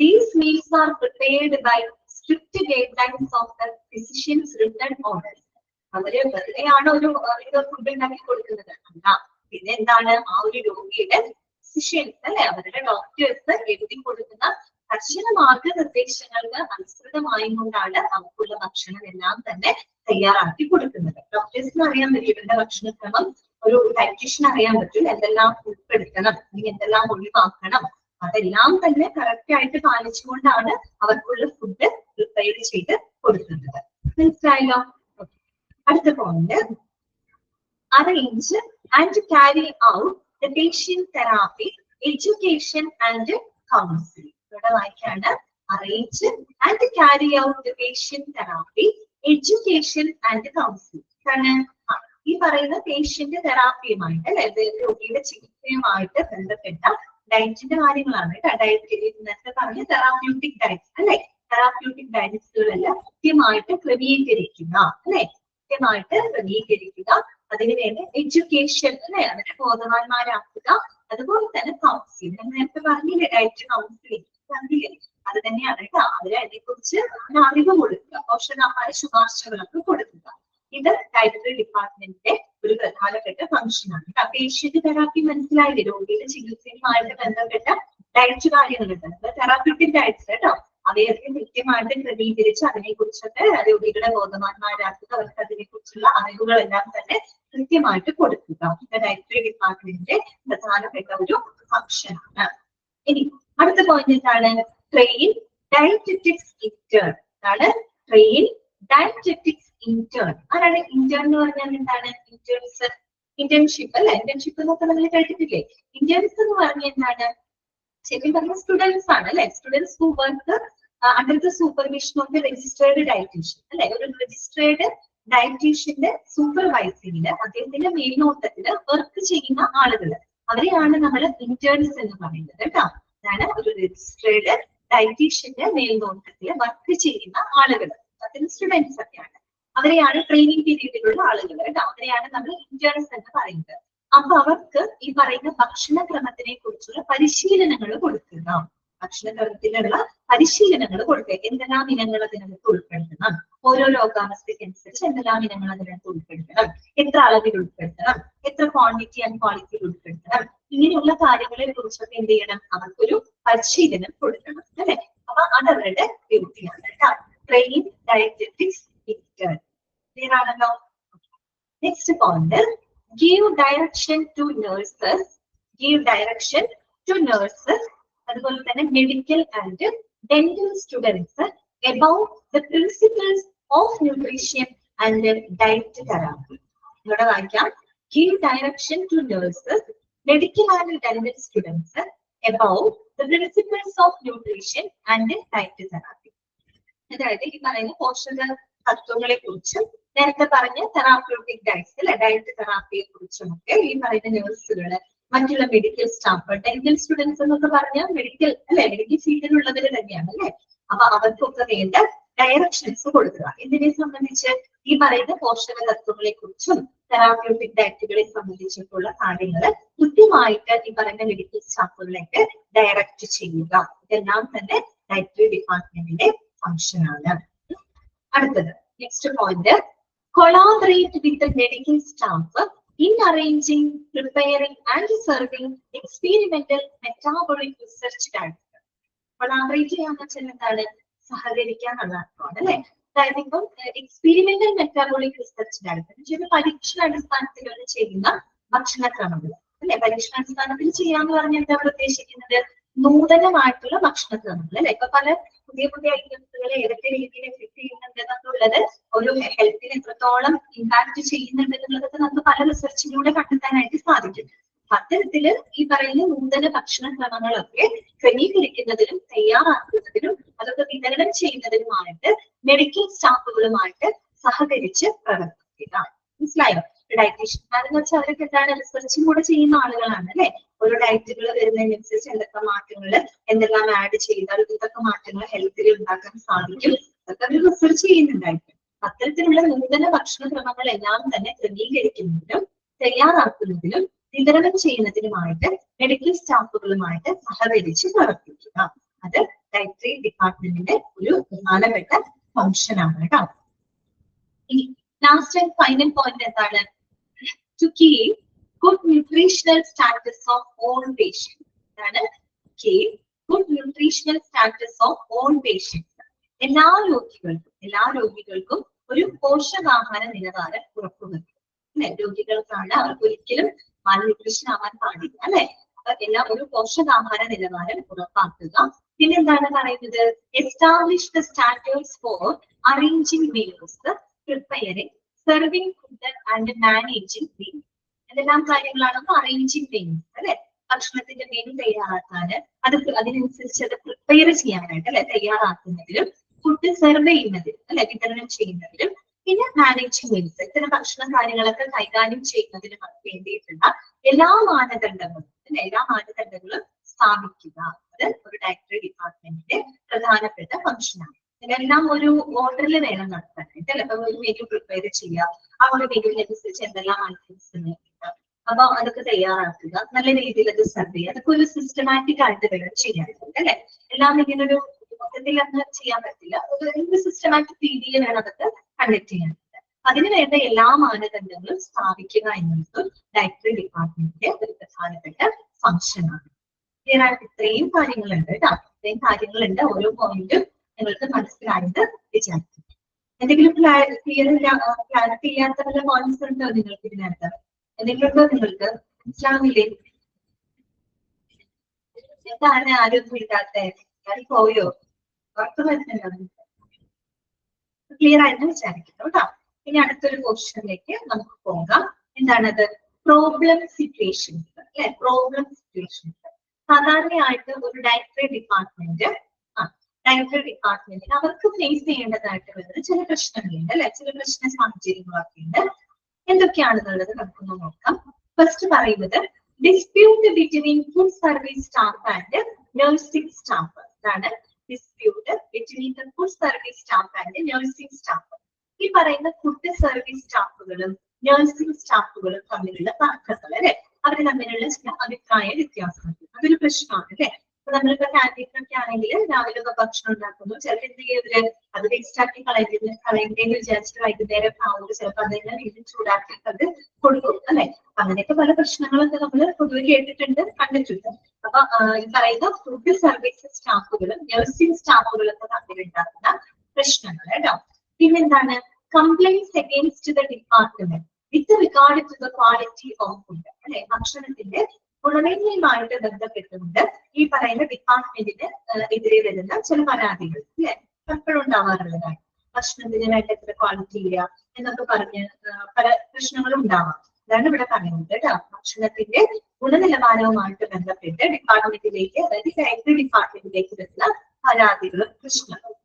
These meals are prepared by strict guidelines of the physician's written orders. അവര് വെറുതെയാണ് ഒരു ഫുഡ് ഉണ്ടാക്കി കൊടുക്കുന്നത് അല്ല. പിന്നെ എന്താണ് ആ ഒരു രോഗിയുടെ ഫിസിഷ്യൻസ് അല്ലെ, അവരുടെ ഡോക്ടേഴ്സ് എഴുതി കൊടുക്കുന്ന കർശന മാർഗനിർദ്ദേശങ്ങൾക്ക് അനുസൃതമായും കൊണ്ടാണ് നമുക്കുള്ള ഭക്ഷണം എല്ലാം തന്നെ തയ്യാറാക്കി കൊടുക്കുന്നത്. ഡോക്ടേഴ്സിന് അറിയാൻ പറ്റും ഇവരുടെ ഭക്ഷണക്രമം, ഒരു ഡയറ്റീഷ്യൻ അറിയാൻ പറ്റും എന്തെല്ലാം ഉൾപ്പെടുത്തണം, അല്ലെങ്കിൽ എന്തെല്ലാം ഒഴിവാക്കണം. അതെല്ലാം തന്നെ കറക്റ്റ് ആയിട്ട് പാലിച്ചുകൊണ്ടാണ് അവർക്കുള്ള ഫുഡ് പ്രിപ്പയർ ചെയ്ത് കൊടുക്കുന്നത്. മനസ്സിലായല്ലോ? അടുത്ത point, arrange and carry out the patient therapy, education and counselling. ഇവിടെ വായിക്കാണ് arrange and carry out the patient therapy, education and counselling. കാരണം ഈ പറയുന്ന പേഷ്യന്റ് തെറാപ്പിയുമായിട്ട് അല്ലെ, രോഗിയുടെ ചികിത്സയുമായിട്ട് ബന്ധപ്പെട്ട ഡയറ്റിന്റെ കാര്യങ്ങളാണ്. ഡയറ്റ് നേരത്തെ പറഞ്ഞ തെറാപ്യൂട്ടിക് ഡയറ്റ്സ് അല്ലെ, തെറാപ്യൂട്ടിക് ഡയറ്റ്സുകളെല്ലാം കൃത്യമായിട്ട് ക്രമീകരിക്കുക അല്ലെ, കൃത്യമായിട്ട് ക്രമീകരിക്കുക. അതിനുവേണ്ടി എഡ്യൂക്കേഷൻ അല്ലെ, അവരെ ബോധവാന്മാരാക്കുക. അതുപോലെ തന്നെ കൗൺസിലിംഗ്, നേരത്തെ പറഞ്ഞില്ലേ ഡയറ്റ് കൗൺസിലിംഗ് പറഞ്ഞില്ലേ, അത് തന്നെയാണ് കേട്ടോ. അവരെ അതിനെക്കുറിച്ച് അറിവ് കൊടുക്കുക, പോഷകാഹാര ശുപാർശകളൊക്കെ കൊടുക്കുക. ഇത് ഡയറ്ററി ഡിപ്പാർട്ട്മെന്റിന്റെ ഒരു പ്രധാനപ്പെട്ട ഫംഗ്ഷനാണ്. പേഷ്യന്റ് തെറാപ്പി മനസ്സിലായില്ലേ? രോഗിയുടെ ചികിത്സയുമായിട്ട് ബന്ധപ്പെട്ട ഡയറ്റ് കാര്യങ്ങളുണ്ട്, തെറാപ്യൂട്ടിക് ഡയറ്റ്സ് കേട്ടോ. അവയൊക്കെ കൃത്യമായിട്ട് ക്രമീകരിച്ച് അതിനെക്കുറിച്ചൊക്കെ രോഗികളെ ബോധവാന്മാരാക്കുക, അവർക്ക് അതിനെക്കുറിച്ചുള്ള അറിവുകളെല്ലാം തന്നെ കൃത്യമായിട്ട് കൊടുക്കുക. ഇത് ഡയറ്ററി ഡിപ്പാർട്ട്മെന്റിന്റെ പ്രധാനപ്പെട്ട ഒരു ഫംഗ്ഷനാണ്. ഇനി അടുത്ത പോയിന്റ് എന്താണ്? Train dietetics intern. അതാണ് ട്രെയിൻ ഡയറ്ററ്റിക്സ് ഇന്റേൺ. ആരാണ് ഇന്റേൺ എന്ന് പറഞ്ഞാൽ? എന്താണ് ഇന്റേൺസ്? ഇന്റേൺഷിപ്പ് അല്ലെ, ഇന്റേൺഷിപ്പ് എന്നൊക്കെ നമ്മൾ കേട്ടിട്ടില്ലേ? ഇന്റേൺസ് എന്ന് പറഞ്ഞാൽ എന്താണ്? ശരിക്കും പറഞ്ഞ സ്റ്റുഡൻസ് ആണ് അല്ലെ, students who work under the supervision of the registered dietitian അല്ലെ. ഒരു രജിസ്ട്രേർഡ് ഡയറ്റീഷ്യന്റെ സൂപ്പർവൈസിംഗില്, അദ്ദേഹത്തിന്റെ മേൽനോട്ടത്തില് വർക്ക് ചെയ്യുന്ന ആളുകൾ, അവരെയാണ് നമ്മൾ ഇന്റേൺസ് എന്ന് പറയുന്നത് കേട്ടോ. അതാണ് ഒരു രജിസ്ട്രേർഡ് ഡയറ്റീഷ്യന്റെ മേൽനോട്ടത്തില് വർക്ക് ചെയ്യുന്ന ആളുകൾ, അതിന് സ്റ്റുഡൻസ് ഒക്കെയാണ്. അവരെയാണ് ട്രെയിനിങ് പീരീഡിലുള്ള ആളുകൾ കേട്ടോ, അവരെയാണ് നമ്മൾ ഇന്റേൺസ് എന്ന് പറയുന്നത്. അപ്പൊ അവർക്ക് ഈ പറയുന്ന ഭക്ഷണക്രമത്തിനെ കുറിച്ചുള്ള പരിശീലനങ്ങൾ കൊടുക്കുക. ഭക്ഷണക്രമത്തിലുള്ള പരിശീലനങ്ങൾ കൊടുക്കുക. എന്തെല്ലാം ഇനങ്ങൾ അതിനകത്ത് ഉൾപ്പെടുത്തണം, ഓരോ രോഗാവസ്ഥയ്ക്ക് അനുസരിച്ച് എന്തെല്ലാം ഇനങ്ങൾ അതിനകത്ത് ഉൾപ്പെടുത്തണം, എത്ര അളവിൽ ഉൾപ്പെടുത്തണം, എത്ര ക്വാണ്ടിറ്റി ആൻഡ് ക്വാളിറ്റി ഉൾപ്പെടുത്തണം, ഇങ്ങനെയുള്ള കാര്യങ്ങളെ കുറിച്ചൊക്കെ എന്ത് ചെയ്യണം, അവർക്കൊരു പരിശീലനം കൊടുക്കണം അല്ലെ. അപ്പൊ അതവരുടെ ഡ്യൂട്ടിയാണ് കേട്ടോ. ട്രെയിൻ ഡയറ്ററ്റിക്സ് ക്ലിയർ ആണല്ലോ. Next point, give direction to nurses, give direction to nurses, അതുപോലെ തന്നെ medical and dental students about the principles of nutrition and diet therapy. ഇവിടെ വായിക്കാം, give direction to nurses, medical and dental students about the principles of nutrition and diet therapy. അതായത് ഈ പറയുന്ന പോഷക തത്വങ്ങളെ കുറിച്ചും നേരത്തെ പറഞ്ഞ തെറാപ്യൂട്ടിക് ഡയറ്റ്സ് അല്ലെ, ഡയറ്റ് തെറാപ്പിയെ കുറിച്ചുമൊക്കെ ഈ പറയുന്ന നഴ്സുകള്, മറ്റുള്ള മെഡിക്കൽ സ്റ്റാഫ്, ഡെന്റൽ സ്റ്റുഡൻസ് എന്നൊക്കെ പറഞ്ഞാൽ മെഡിക്കൽ അല്ലെ, മെഡിക്കൽ ഫീൽഡിലുള്ളവർ തന്നെയാണ് അല്ലെ. അപ്പൊ അവർക്കൊക്കെ വേണ്ട ഡയറക്ഷൻസ് കൊടുക്കുക. ഇതിനെ സംബന്ധിച്ച് ഈ പറയുന്ന പോഷക തത്വങ്ങളെ കുറിച്ചും തെറാപ്യൂട്ടിക് ഡയറ്റുകളെ സംബന്ധിച്ചിട്ടുള്ള കാര്യങ്ങൾ കൃത്യമായിട്ട് ഈ പറയുന്ന മെഡിക്കൽ സ്റ്റാഫുകളെയൊക്കെ ഡയറക്റ്റ് ചെയ്യുക. ഇതെല്ലാം തന്നെ ഡയറ്ററി ഡിപ്പാർട്ട്മെന്റിന്റെ ഫംഗ്ഷൻ ആണ്. അടുത്തത് next point, collaborate with the medical staff in arranging, preparing and serving experimental metabolic research diets. Collaborate ചെയ്യാന്ന് വെച്ചാൽ എന്താണ്, സഹകരിക്കാനുള്ള അർത്ഥമാണ് അല്ലെ. അതായത് ഇപ്പം എക്സ്പീരിമെന്റൽ മെറ്റാബോളിക് റിസർച്ച് ഡയറ്റ് പരീക്ഷണാടിസ്ഥാനത്തിൽ ചെയ്യുന്ന ഭക്ഷണക്രമങ്ങൾ അല്ലെ. പരീക്ഷണാടിസ്ഥാനത്തിൽ ചെയ്യാന്ന് പറഞ്ഞാൽ എന്താ ഉദ്ദേശിക്കുന്നത്, നൂതനമായിട്ടുള്ള ഭക്ഷണക്രമങ്ങൾ അല്ലെ. ഇപ്പൊ പല പുതിയ പുതിയ ഐറ്റംസുകൾ ഏതൊക്കെ രീതിയിൽ എഫക്ട് ചെയ്യുന്നുണ്ടെന്നുള്ളത്, ഒരു ഹെൽത്തിന് എത്രത്തോളം ഇമ്പാക്ട് ചെയ്യുന്നുണ്ടെന്നുള്ളതൊക്കെ നമുക്ക് പല റിസർച്ചിലൂടെ കണ്ടെത്താനായിട്ട് സാധിക്കും. അത്തരത്തില് ഈ പറയുന്ന നൂതന ഭക്ഷണക്രമങ്ങളൊക്കെ ക്രമീകരിക്കുന്നതിനും തയ്യാറാക്കുന്നതിനും അതൊക്കെ വിതരണം ചെയ്യുന്നതിനുമായിട്ട് മെഡിക്കൽ സ്റ്റാഫുകളുമായിട്ട് സഹകരിച്ച് പ്രവർത്തിക്കുക. മനസ്സിലായോ? ഡയറ്റീഷ്യന്മാരെന്ന് വെച്ചാൽ അവരൊക്കെ എന്താണ്, റിസർച്ചും കൂടെ ചെയ്യുന്ന ആളുകളാണ് അല്ലെ. ഓരോ ഡയറ്റുകൾ വരുന്നതിനനുസരിച്ച് എന്തൊക്കെ മാറ്റങ്ങൾ, എന്തെല്ലാം ആഡ് ചെയ്താൽ ഇതൊക്കെ മാറ്റങ്ങൾ ഹെൽത്തിൽ ഉണ്ടാക്കാൻ സാധിക്കും, അതൊക്കെ അവർ റിസർച്ച് ചെയ്യുന്നുണ്ടായിരിക്കും. അത്തരത്തിലുള്ള നൂതന ഭക്ഷണക്രമങ്ങളെല്ലാം തന്നെ ക്രമീകരിക്കുന്നതിനും തയ്യാറാക്കുന്നതിനും വിതരണം ചെയ്യുന്നതിനുമായിട്ട് മെഡിക്കൽ സ്റ്റാഫുകളുമായിട്ട് സഹകരിച്ച് പ്രവർത്തിക്കുക. അത് ഡയറ്ററി ഡിപ്പാർട്ട്മെന്റിന്റെ ഒരു പ്രധാനപ്പെട്ട ഫംഗ്ഷൻ ആണ് കേട്ടോ. ഇനി ലാസ്റ്റ് ആൻഡ് ഫൈനൽ പോയിന്റ് എന്താണ്, to keep good nutritional status of all patients. അതാണ് keep good nutritional status of all patients. എല്ലാ രോഗികൾക്കും ഒരു പോഷകാഹാര നിലവാരം ഉറപ്പുവരുത്തും അല്ലെ. രോഗികൾക്കാണ്, അവർക്ക് ഒരിക്കലും മാൽന്യൂട്രീഷൻ ആവാൻ പാടില്ല അല്ലെ. അപ്പൊ എല്ലാം ഒരു പോഷകാഹാര നിലവാരം ഉറപ്പാക്കുക. പിന്നെ എന്താണ് പറയുന്നത്, establish the standards four arranging meals, preparing, serving food and managing meals. എന്തെല്ലാം കാര്യങ്ങളാണ് അറേഞ്ചിങ് മീൽസ് അല്ലെ. ഭക്ഷണത്തിന്റെ മെനു തയ്യാറാക്കാന്, അതിനനുസരിച്ച് അത് പ്രിപ്പയർ ചെയ്യാനായിട്ട് അല്ലെ, തയ്യാറാക്കുന്നതിലും ഫുഡ് സെർവ് ചെയ്യുന്നതിലും അല്ലെ, വിതരണം ചെയ്യുന്നതിലും, പിന്നെ മാനേജിങ് മീൽസ്, ഇത്തരം ഭക്ഷണ കാര്യങ്ങളൊക്കെ കൈകാര്യം ചെയ്യുന്നതിന് വേണ്ടിയിട്ടുള്ള എല്ലാ മാനദണ്ഡങ്ങളും സ്ഥാപിക്കുക. അത് ഒരു ഡയറ്ററി ഡിപ്പാർട്ട്മെന്റിന്റെ പ്രധാനപ്പെട്ട ഫംഗ്ഷനാണ്. ഇതെല്ലാം ഒരു ഓർഡറിൽ വേണം നടത്താനായിട്ട് അല്ലെ. അപ്പൊ ഒരു മെനു പ്രിപ്പയർ ചെയ്യുക, ആ ഒരു മെനുവിനനുസരിച്ച് എന്തെല്ലാം ഐറ്റംസ് അപ്പൊ അതൊക്കെ തയ്യാറാക്കുക, നല്ല രീതിയിൽ അത് സെർവ് ചെയ്യുക. അതൊക്കെ ഒരു സിസ്റ്റമാറ്റിക് ആയിട്ട് വേണം ചെയ്യാനായിട്ട് അല്ലെ. എല്ലാം ഇങ്ങനെ ഒരു മൊത്തത്തിൽ അന്ന് ചെയ്യാൻ പറ്റില്ല, ഒരു സിസ്റ്റമാറ്റിക് രീതിയിൽ വേണം അതൊക്കെ കണ്ടക്ട് ചെയ്യാനായിട്ട്. അതിന് വേണ്ട എല്ലാ മാനദണ്ഡങ്ങളും സ്ഥാപിക്കുക എന്നുള്ളത് ഡയറ്ററി ഡിപ്പാർട്ട്മെന്റിന്റെ ഒരു പ്രധാനപ്പെട്ട ഫംഗ്ഷൻ ആണ്. ഇത്രയും കാര്യങ്ങളുണ്ട് കേട്ടോ. ഇത്രയും കാര്യങ്ങളുണ്ട്. ഓരോ പോയിന്റും നിങ്ങൾക്ക് മനസ്സിലായത് വിചാരിക്കും. എന്തെങ്കിലും ക്ലാരിറ്റി ഇല്ലാത്ത വല്ല പോയിന്റ്സ് ഉണ്ടോ നിങ്ങൾക്ക് ഇതിനകത്ത്? എന്തെങ്കിലും ഉണ്ടോ നിങ്ങൾക്ക് മനസ്സിലാവില്ലേ? എന്താണ് ആരൊന്നും ഇല്ലാത്ത പോയോ? ഉറപ്പ് വരുന്നുണ്ടോ? ക്ലിയർ ആയിട്ട് വിചാരിക്കുന്നു കേട്ടോ. ഇനി അടുത്തൊരു ക്വസ്റ്റ്യനിലേക്ക് നമുക്ക് പോകാം. എന്താണത്? പ്രോബ്ലം സിറ്റുവേഷൻസ് അല്ലെ. പ്രോബ്ലം സിറ്റുവേഷൻസ് സാധാരണയായിട്ട് ഒരു ഡയറ്ററി ഡിപ്പാർട്ട്മെന്റിന് അവർക്ക് ഫേസ് ചെയ്യേണ്ടതായിട്ട് വരുന്നത് ചില പ്രശ്നങ്ങളുണ്ട് അല്ലെ. ചില പ്രശ്ന സാഹചര്യങ്ങളൊക്കെ ഉണ്ട്. എന്തൊക്കെയാണെന്നുള്ളത് നമുക്കൊന്ന് നോക്കാം. ഫസ്റ്റ് പറയുന്നത് dispute between food service staff and nursing staff. അതാണ് dispute between the food service staff and nursing staff. ഈ പറയുന്ന ഫുഡ് സർവീസ് സ്റ്റാഫുകളും നഴ്സിംഗ് സ്റ്റാഫുകളും തമ്മിലുള്ള തർക്കങ്ങൾ അല്ലെ. അവർ തമ്മിലുള്ള ചില അഭിപ്രായ വ്യത്യാസങ്ങൾ, അതൊരു പ്രശ്നമാണ് അല്ലെ. നമ്മളിപ്പോ കാന്റീനൊക്കെ ആണെങ്കിൽ രാവിലെ ഭക്ഷണം ഉണ്ടാക്കുന്നു, ചിലർ എന്ത് ചെയ്യരുത് അത് വേസ്റ്റ് ആക്കി കളയേണ്ടതെന്ന് വിചാരിച്ചിട്ട് വൈകുന്നേരം ആവുമ്പോൾ ചിലപ്പോൾ അതെല്ലാം വീണ്ടും ചൂടാക്കിയിട്ട് അത് കൊടുക്കും അല്ലെ. അങ്ങനെയൊക്കെ പല പ്രശ്നങ്ങളൊക്കെ നമ്മൾ പൊതുവെ കേട്ടിട്ടുണ്ട്, കണ്ടിട്ടുണ്ട്. അപ്പൊ ഈ പറയുന്ന ഫുഡ് സർവീസ് സ്റ്റാഫുകളും നഴ്സിംഗ് സ്റ്റാഫുകളൊക്കെ തമ്മിലുണ്ടാകുന്ന പ്രശ്നങ്ങൾ കേട്ടോ. പിന്നെന്താണ് complaints against the department with regard to the quality of food അല്ലെ. ഭക്ഷണത്തിന്റെ ഗുണമേന്മയുമായിട്ട് ബന്ധപ്പെട്ടുകൊണ്ട് ഈ പറയുന്ന ഡിപ്പാർട്ട്മെന്റിന് എതിരെ വരുന്ന ചില പരാതികൾ അല്ലെ എപ്പോഴും ഉണ്ടാവാറുള്ളതാണ്. ഭക്ഷണത്തിന് വേണ്ടത്ര ക്വാളിറ്റി ഇല്ല എന്നൊക്കെ പറഞ്ഞ് പല പ്രശ്നങ്ങളും ഉണ്ടാവാം. അതാണ് ഇവിടെ പറയുന്നത് കേട്ടോ. ഭക്ഷണത്തിന്റെ ഗുണനിലവാരവുമായിട്ട് ബന്ധപ്പെട്ട് ഡിപ്പാർട്ട്മെന്റിലേക്ക്, അതായത് ഫാക്ടറി ഡിപ്പാർട്ട്മെന്റിലേക്ക് വരുന്ന പരാതികളും പ്രശ്നങ്ങളും.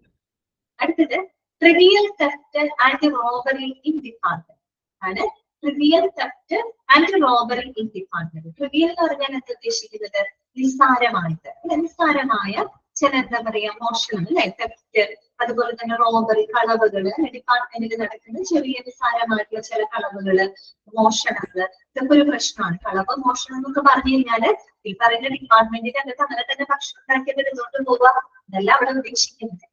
അടുത്തത് trivial theft and robbery in department ആണ്. Trivial theft and robbery in department. Trivial എന്ന് പറഞ്ഞാൽ എന്താ ഉദ്ദേശിക്കുന്നത്? നിസ്സാരമായിട്ട് അല്ലെ, നിസ്സാരമായ ചില എന്താ പറയാ മോഷണം അല്ലെ, തെഫ്റ്റ്, അതുപോലെ തന്നെ റോബറി, കളവുകള്, ഡിപ്പാർട്ട്മെന്റിൽ നടക്കുന്ന ചെറിയ നിസ്സാരമായിട്ടുള്ള ചില കളവുകള്, മോഷണങ്ങള്, ഇതൊക്കെ ഒരു പ്രശ്നമാണ്. കളവ്, മോഷണം എന്നൊക്കെ പറഞ്ഞു കഴിഞ്ഞാല് ഈ പറയുന്ന ഡിപ്പാർട്ട്മെന്റിന്റെ അകത്ത് അങ്ങനെ തന്നെ ഭക്ഷണം ഉണ്ടാക്കിയത് എടുത്തോണ്ട് പോവുക, ഇതല്ല അവിടെ ഉദ്ദേശിക്കുന്നത്.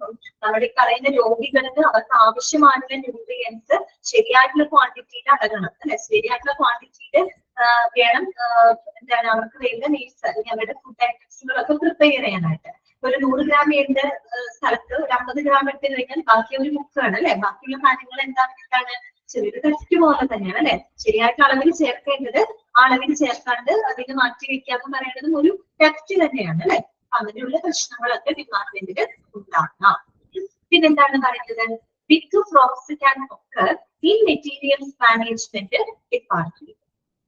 നമ്മുടെ ഈ പറയുന്ന രോഗികൾക്ക് അവർക്ക് ആവശ്യമായിട്ടുള്ള ന്യൂട്രിയൻസ് ശരിയായിട്ടുള്ള ക്വാണ്ടിറ്റിയിൽ അടങ്ങണം അല്ലെ, ശരിയായിട്ടുള്ള ക്വാണ്ടിറ്റിയിൽ വേണം എന്താണ് അവർക്ക് വേണ്ട നീഡ്സ് അല്ലെങ്കിൽ അവരുടെ ഫുഡ് ഐറ്റംസുകളൊക്കെ പ്രിപ്പയർ ചെയ്യാനായിട്ട്. ഒരു 100 ഗ്രാം വേണ്ട സ്ഥലത്ത് ഒരു 50 ഗ്രാം എടുത്തു കഴിഞ്ഞാൽ ബാക്കി ഒരു മുക്കാണ് അല്ലെ. ബാക്കിയുള്ള കാര്യങ്ങൾ എന്താണ് ചെറിയൊരു ടെസ്റ്റ് പോലെ തന്നെയാണ് അല്ലെ. ശരിയായിട്ട് അളവിൽ ചേർക്കേണ്ടത് അളവിൽ ചേർക്കാണ്ട് അതിന് മാറ്റി വെക്കാന്ന് പറയുന്നതും ഒരു ടെസ്റ്റ് തന്നെയാണ് അല്ലെ. അങ്ങനെയുള്ള പ്രശ്നങ്ങളൊക്കെ ഡിപ്പാർട്ട്മെന്റിൽ ഉണ്ടാകാം. പിന്നെന്താണ് പറയുന്നത്? Big frauds can occur in materials management department.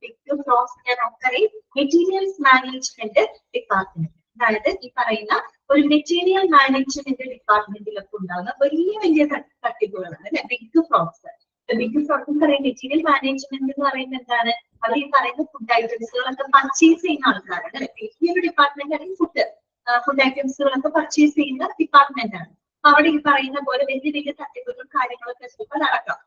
Big frauds can occur in materials management department. അതായത് ഈ പറയുന്ന ഒരു മെറ്റീരിയൽ മാനേജ്മെന്റ് ഡിപ്പാർട്ട്മെന്റിലൊക്കെ ഉണ്ടാകുന്ന വലിയ വലിയ തട്ടിപ്പുകളാണ് അല്ലെ ബിഗ് ഫ്രോഡ്സ്. ബിഗ് ഫ്രോഡ്സ് എന്ന് പറയുന്ന മെറ്റീരിയൽ മാനേജ്മെന്റ് എന്ന് പറയുന്നത് എന്താണ്? അവർ ഈ പറയുന്ന ഫുഡ് ഐറ്റംസുകളൊക്കെ പർച്ചേസ് ചെയ്യുന്ന ആൾക്കാരാണ് അല്ലെ. ഈ ഒരു ഡിപ്പാർട്ട്മെന്റ് ആണ് ഫുഡ് ഐറ്റംസുകളൊക്കെ പർച്ചേസ് ചെയ്യുന്ന ഡിപ്പാർട്ട്മെന്റ് ആണ്. അപ്പൊ അവിടെ ഈ പറയുന്ന പോലെ വലിയ വലിയ തട്ടിപ്പുകളും കാര്യങ്ങളൊക്കെ ചിലപ്പോൾ നടക്കാം.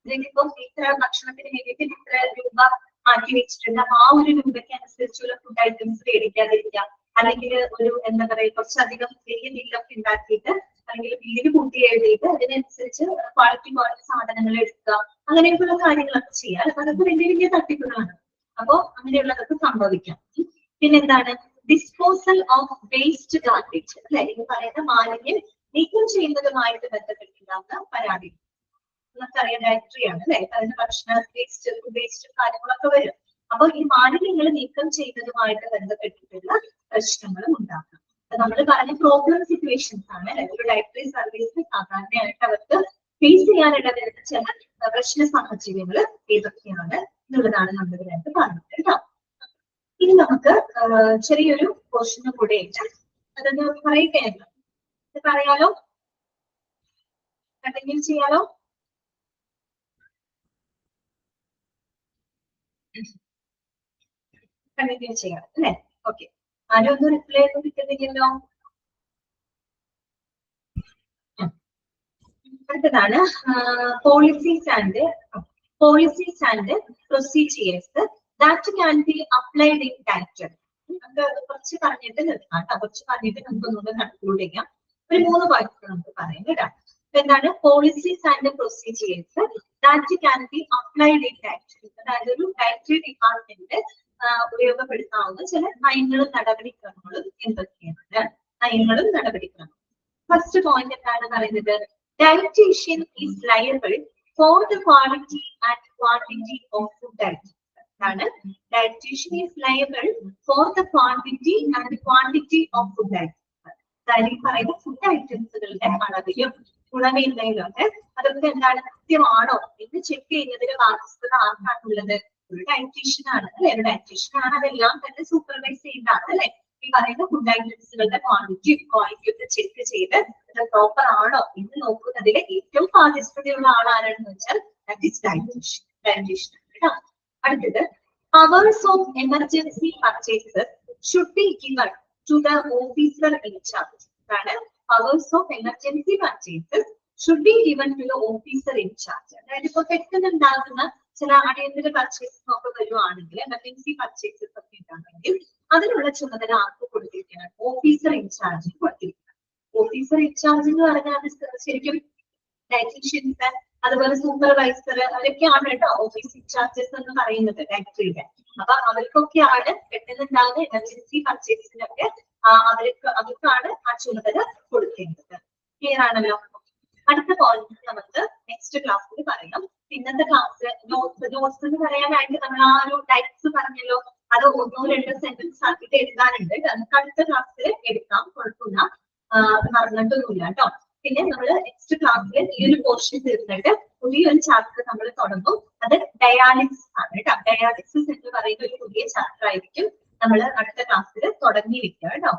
ഇതിലിപ്പം ഇത്ര ഭക്ഷണത്തിന് വേണ്ടിയിട്ട് ഇത്ര രൂപ മാറ്റി വെച്ചിട്ടുണ്ട്, അപ്പൊ ആ ഒരു രൂപയ്ക്ക് അനുസരിച്ചുള്ള ഫുഡ് ഐറ്റംസ് മേടിക്കാതിരിക്കാം, അല്ലെങ്കിൽ ഒരു എന്താ പറയുക കുറച്ചധികം വലിയ ബില്ലൊക്കെ ഉണ്ടാക്കിയിട്ട് അല്ലെങ്കിൽ ബില്ലിന് കൂട്ടി എഴുതിയിട്ട് അതിനനുസരിച്ച് ക്വാളിറ്റി കുറഞ്ഞ സാധനങ്ങൾ എടുക്കുക, അങ്ങനെയൊക്കെയുള്ള കാര്യങ്ങളൊക്കെ ചെയ്യാം. അതൊക്കെ വലിയ വലിയ തട്ടിപ്പുകളാണ്. അപ്പോ അങ്ങനെയുള്ളതൊക്കെ സംഭവിക്കാം. പിന്നെന്താണ്? ഡിസ്പോസൽ ഓഫ് വേസ്റ്റ് ഗാർബേജ് അല്ലെ, ഇത് പറയുന്ന മാലിന്യം നീക്കം ചെയ്യുന്നതുമായിട്ട് ബന്ധപ്പെട്ടുണ്ടാകുന്ന പരാതി. നമുക്കറിയാം ഡയറക്ടറിയാണ് അല്ലെ, അതിന് ഭക്ഷണ വേസ്റ്റ്, ഫുഡ് വേസ്റ്റ് കാര്യങ്ങളൊക്കെ വരും. അപ്പൊ ഈ മാലിന്യങ്ങൾ നീക്കം ചെയ്യുന്നതുമായിട്ട് ബന്ധപ്പെട്ടിട്ടുള്ള പ്രശ്നങ്ങളും ഉണ്ടാക്കാം. നമ്മൾ പറഞ്ഞ പ്രോബ്ലം സിറ്റുവേഷൻസ് ആണ് അല്ലെ. ഒരു ഡയറക്ടറി സർവീസ് സാധാരണയായിട്ട് അവർക്ക് ഫേസ് ചെയ്യാനിട വരുന്ന ചില പ്രശ്ന സാഹചര്യങ്ങൾ ഏതൊക്കെയാണ് എന്നുള്ളതാണ് നമ്മൾ ഇതിനകത്ത് പറഞ്ഞത് കേട്ടോ. ഇനി നമുക്ക് ചെറിയൊരു പോർഷനും കൂടെ ഉണ്ട്, അതൊന്ന് പറയുകയാണ്. പറയാലോ, കണ്ടിന്യൂ ചെയ്യാലോ? കണ്ടിന്യൂ ചെയ്യാം അല്ലെ. ഓക്കെ, ആരും ഒന്നും റിപ്ലൈ ഒന്നും കിട്ടുന്നില്ലല്ലോ. അടുത്തതാണ് policies and procedures that can be applied in director. നമുക്ക് കുറച്ച് പറഞ്ഞിട്ട് നിർത്താം കേട്ടോ, കുറച്ച് പറഞ്ഞിട്ട് നമുക്ക് ഒന്നുകൂടെ കൺക്ലൂഡ് ചെയ്യാം. ഒരു 3 പോയിന്റ്സ് നമുക്ക് പറയാം കേട്ടോ. എന്താണ് policies and procedures that can be applied in director. അതായത് ഒരു ഡയറക്ടറി ഡിപ്പാർട്ട്മെന്റ് ഉപയോഗപ്പെടുത്താവുന്ന ചില നയങ്ങളും നടപടിക്രമങ്ങളും എന്തൊക്കെയാണ്? നയങ്ങളും നടപടിക്രമങ്ങളും. ഫസ്റ്റ് പോയിന്റ് എന്താണ് പറയുന്നത്? Dietitian is liable for the quality and quantity of food items. ആണ് dietitian is liable for the quantity and quantity of food items. അതായത് ഈ പറയുന്ന ഫുഡ് ഐറ്റംസുകളുടെ അളവിലും ഗുണമേന്മയിലും ഒക്കെ അതൊക്കെ എന്താണ് കൃത്യമാണോ എന്ന് ചെക്ക് ചെയ്യുന്നതിന് ബാധ്യസ്ഥത ആർക്കാണുള്ളത്? ഒരു ഡയറ്റീഷ്യൻ ആണ് അല്ലെ. ഒരു ഡയറ്റീഷ്യൻ ആണ് അതെല്ലാം തന്നെ സൂപ്പർവൈസ് ചെയ്യുന്നതാണ് അല്ലെ. ഈ പറയുന്ന ഫുഡ് ഐറ്റംസുകളുടെ ക്വാണ്ടിറ്റിയും ക്വാളിറ്റിയും ഒക്കെ ചെക്ക് ചെയ്ത് ഇത് പ്രോപ്പർ ആണോ എന്ന് നോക്കുന്നതിൽ ഏറ്റവും ബാധ്യസ്ഥതയുള്ള ആളാരാണെന്ന് വെച്ചാൽ ഡയറ്റീഷ്യൻ കേട്ടോ. അടുത്തത് powers of emergency purchases should be given to the officer in charge. അതാണ് powers of emergency purchases should be given to the officer in charge. അതായത് ഇപ്പൊ പെട്ടെന്ന് ഉണ്ടാകുന്ന ചില അടിയന്തര പർച്ചേസസ് ഒക്കെ വരുവാണെങ്കിൽ എമർജൻസി പർച്ചേസസ് ഒക്കെ ഉണ്ടാണെങ്കിൽ അതിനുള്ള ചുമതല ആർക്ക് കൊടുത്തിരിക്കണം? ഓഫീസർ ഇൻചാർജിന് കൊടുത്തിരിക്കണം. ഓഫീസർ ഇൻചാർജ് എന്ന് പറഞ്ഞാൽ അത് ശരിക്കും ഡയറ്റീഷ്യൻസ് അതുപോലെ സൂപ്പർവൈസർ അവരൊക്കെയാണ് കേട്ടോ ഓഫീസ് ഇൻചാർജസ് എന്ന് പറയുന്നത് ഡയറക്ടറിയുടെ. അപ്പൊ അവർക്കൊക്കെയാണ് പെട്ടെന്നുണ്ടാകുന്ന എമർജൻസി പർച്ചേസിനൊക്കെ അവർക്കാണ് ആ ചുമതല കൊടുക്കേണ്ടത്. ക്ലിയർ ആണല്ലോ? അടുത്ത പോയിന്റ് നമുക്ക് നെക്സ്റ്റ് ക്ലാസ്സിൽ പറയാം. ഇന്നത്തെ ക്ലാസ് നോട്ട്സ് എന്ന് പറയാനായിട്ട് നമ്മൾ ആ ഒരു ടൈപ്സ് പറഞ്ഞല്ലോ, അത് 1-2 സെന്റൻസ് ആക്കിയിട്ട് എഴുതാനുണ്ട്. നമുക്ക് അടുത്ത ക്ലാസ്സിൽ എടുക്കാം, കുഴപ്പമില്ല, മറന്നിട്ടൊന്നുമില്ല കേട്ടോ. പിന്നെ നമ്മൾ നെക്സ്റ്റ് ക്ലാസ്സിൽ ഈ ഒരു പോർഷൻ തീർന്നിട്ട് പുതിയൊരു ചാപ്റ്റർ നമ്മൾ തുടങ്ങും. അത് ഡയാലിസിസ് ആണ് കേട്ടോ. ഡയാലിസിസ് എന്ന് പറയുന്ന ഒരു പുതിയ ചാപ്റ്റർ ആയിരിക്കും നമ്മൾ അടുത്ത ക്ലാസ്സിൽ തുടങ്ങി വെക്കുക കേട്ടോ.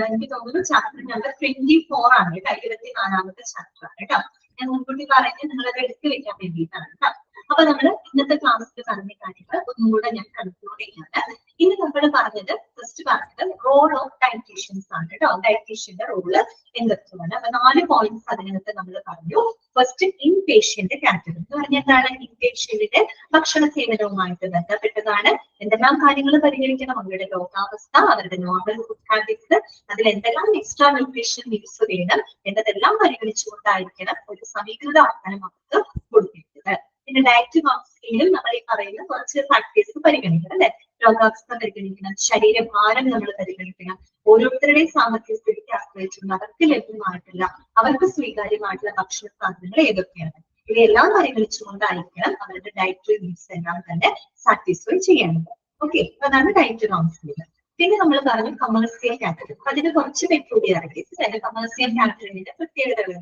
എനിക്ക് തോന്നുന്നു ചാപ്റ്റർ നമ്പർ 24 ആണ് കേട്ടോ. 24ാമത്തെ ചാപ്റ്റർ ആണ് കേട്ടോ. ഞാൻ മുൻകൂട്ടി പറഞ്ഞ് നിങ്ങളത് എടുത്തു വെക്കാൻ വേണ്ടിയിട്ടാണ് കേട്ടോ. അപ്പൊ നമ്മൾ ഇന്നത്തെ ക്ലാസ്സിൽ പറഞ്ഞ കാര്യങ്ങൾ ഒന്നുകൂടെ ഞാൻ കൺക്ലൂഡ് ചെയ്യാണ്. ഇനി നമ്മൾ പറഞ്ഞത് ഫസ്റ്റ് പറഞ്ഞത് റോൾ ഓഫ് ഡയറ്റീഷ്യൻസ് ആണ് കേട്ടോ. ഡയറ്റീഷ്യന്റെ റോള് എന്തൊക്കെയാണ്? അപ്പൊ 4 പോയിന്റ്സ് അതിനകത്ത് നമ്മൾ പറഞ്ഞു. ഫസ്റ്റ് ഇൻ പേഷ്യന്റ് കാറ്റഗറി എന്ന് പറഞ്ഞാൽ എന്താണ്? ഇൻ പേഷ്യന്റിന്റെ ഭക്ഷണ സേവനവുമായിട്ട് ബന്ധപ്പെട്ടതാണ്. എന്തെല്ലാം കാര്യങ്ങൾ പരിഗണിക്കണം? അവരുടെ രോഗാവസ്ഥ, അവരുടെ നോർമൽ ഫുഡ് ഹാബിറ്റ്സ്, അതിൽ എന്തെല്ലാം എക്സ്ട്രാ ന്യൂട്രീഷൻ നീഡ്സ് വേണം എന്നതെല്ലാം പരിഗണിച്ചുകൊണ്ടായിരിക്കണം ഒരു സമീകൃത ആഹാരം നമുക്ക് കൊടുക്കേണ്ടത്. പിന്നെ ഡയറ്റ് കൗൺസിലിംഗിൽ നമ്മൾ ഈ പറയുന്ന കുറച്ച് ഫാക്ടേഴ്സ് പരിഗണിക്കണം അല്ലെ. രോഗാവസ്ഥ പരിഗണിക്കണം, ശരീരഭാരം നമ്മൾ പരിഗണിക്കണം, ഓരോരുത്തരുടെയും സാമ്പത്തിക സ്ഥിതിക്ക് ആശ്രയിച്ചുകൊണ്ട് അവർക്ക് ലഭ്യമായിട്ടുള്ള അവർക്ക് സ്വീകാര്യമായിട്ടുള്ള ഭക്ഷണ സാധനങ്ങൾ ഏതൊക്കെയാണ്, ഇവയെല്ലാം പരിഗണിച്ചുകൊണ്ടായിരിക്കണം അവരുടെ ഡയറ്ററി നീഡ്സ് എല്ലാം തന്നെ സാറ്റിസ്ഫൈ ചെയ്യേണ്ടത്. ഓക്കെ, അതാണ് ഡയറ്റ് കൗൺസിലിംഗ്. പിന്നെ നമ്മൾ പറഞ്ഞു കമേഴ്സ്യൽ കാറ്റഗറി. അതിന് കുറച്ച് പെക്യൂലിയാരിറ്റീസ് അല്ലെ. കമേഴ്സ്യൽ കാറ്റഗറിന്റെ പ്രത്യേകതകൾ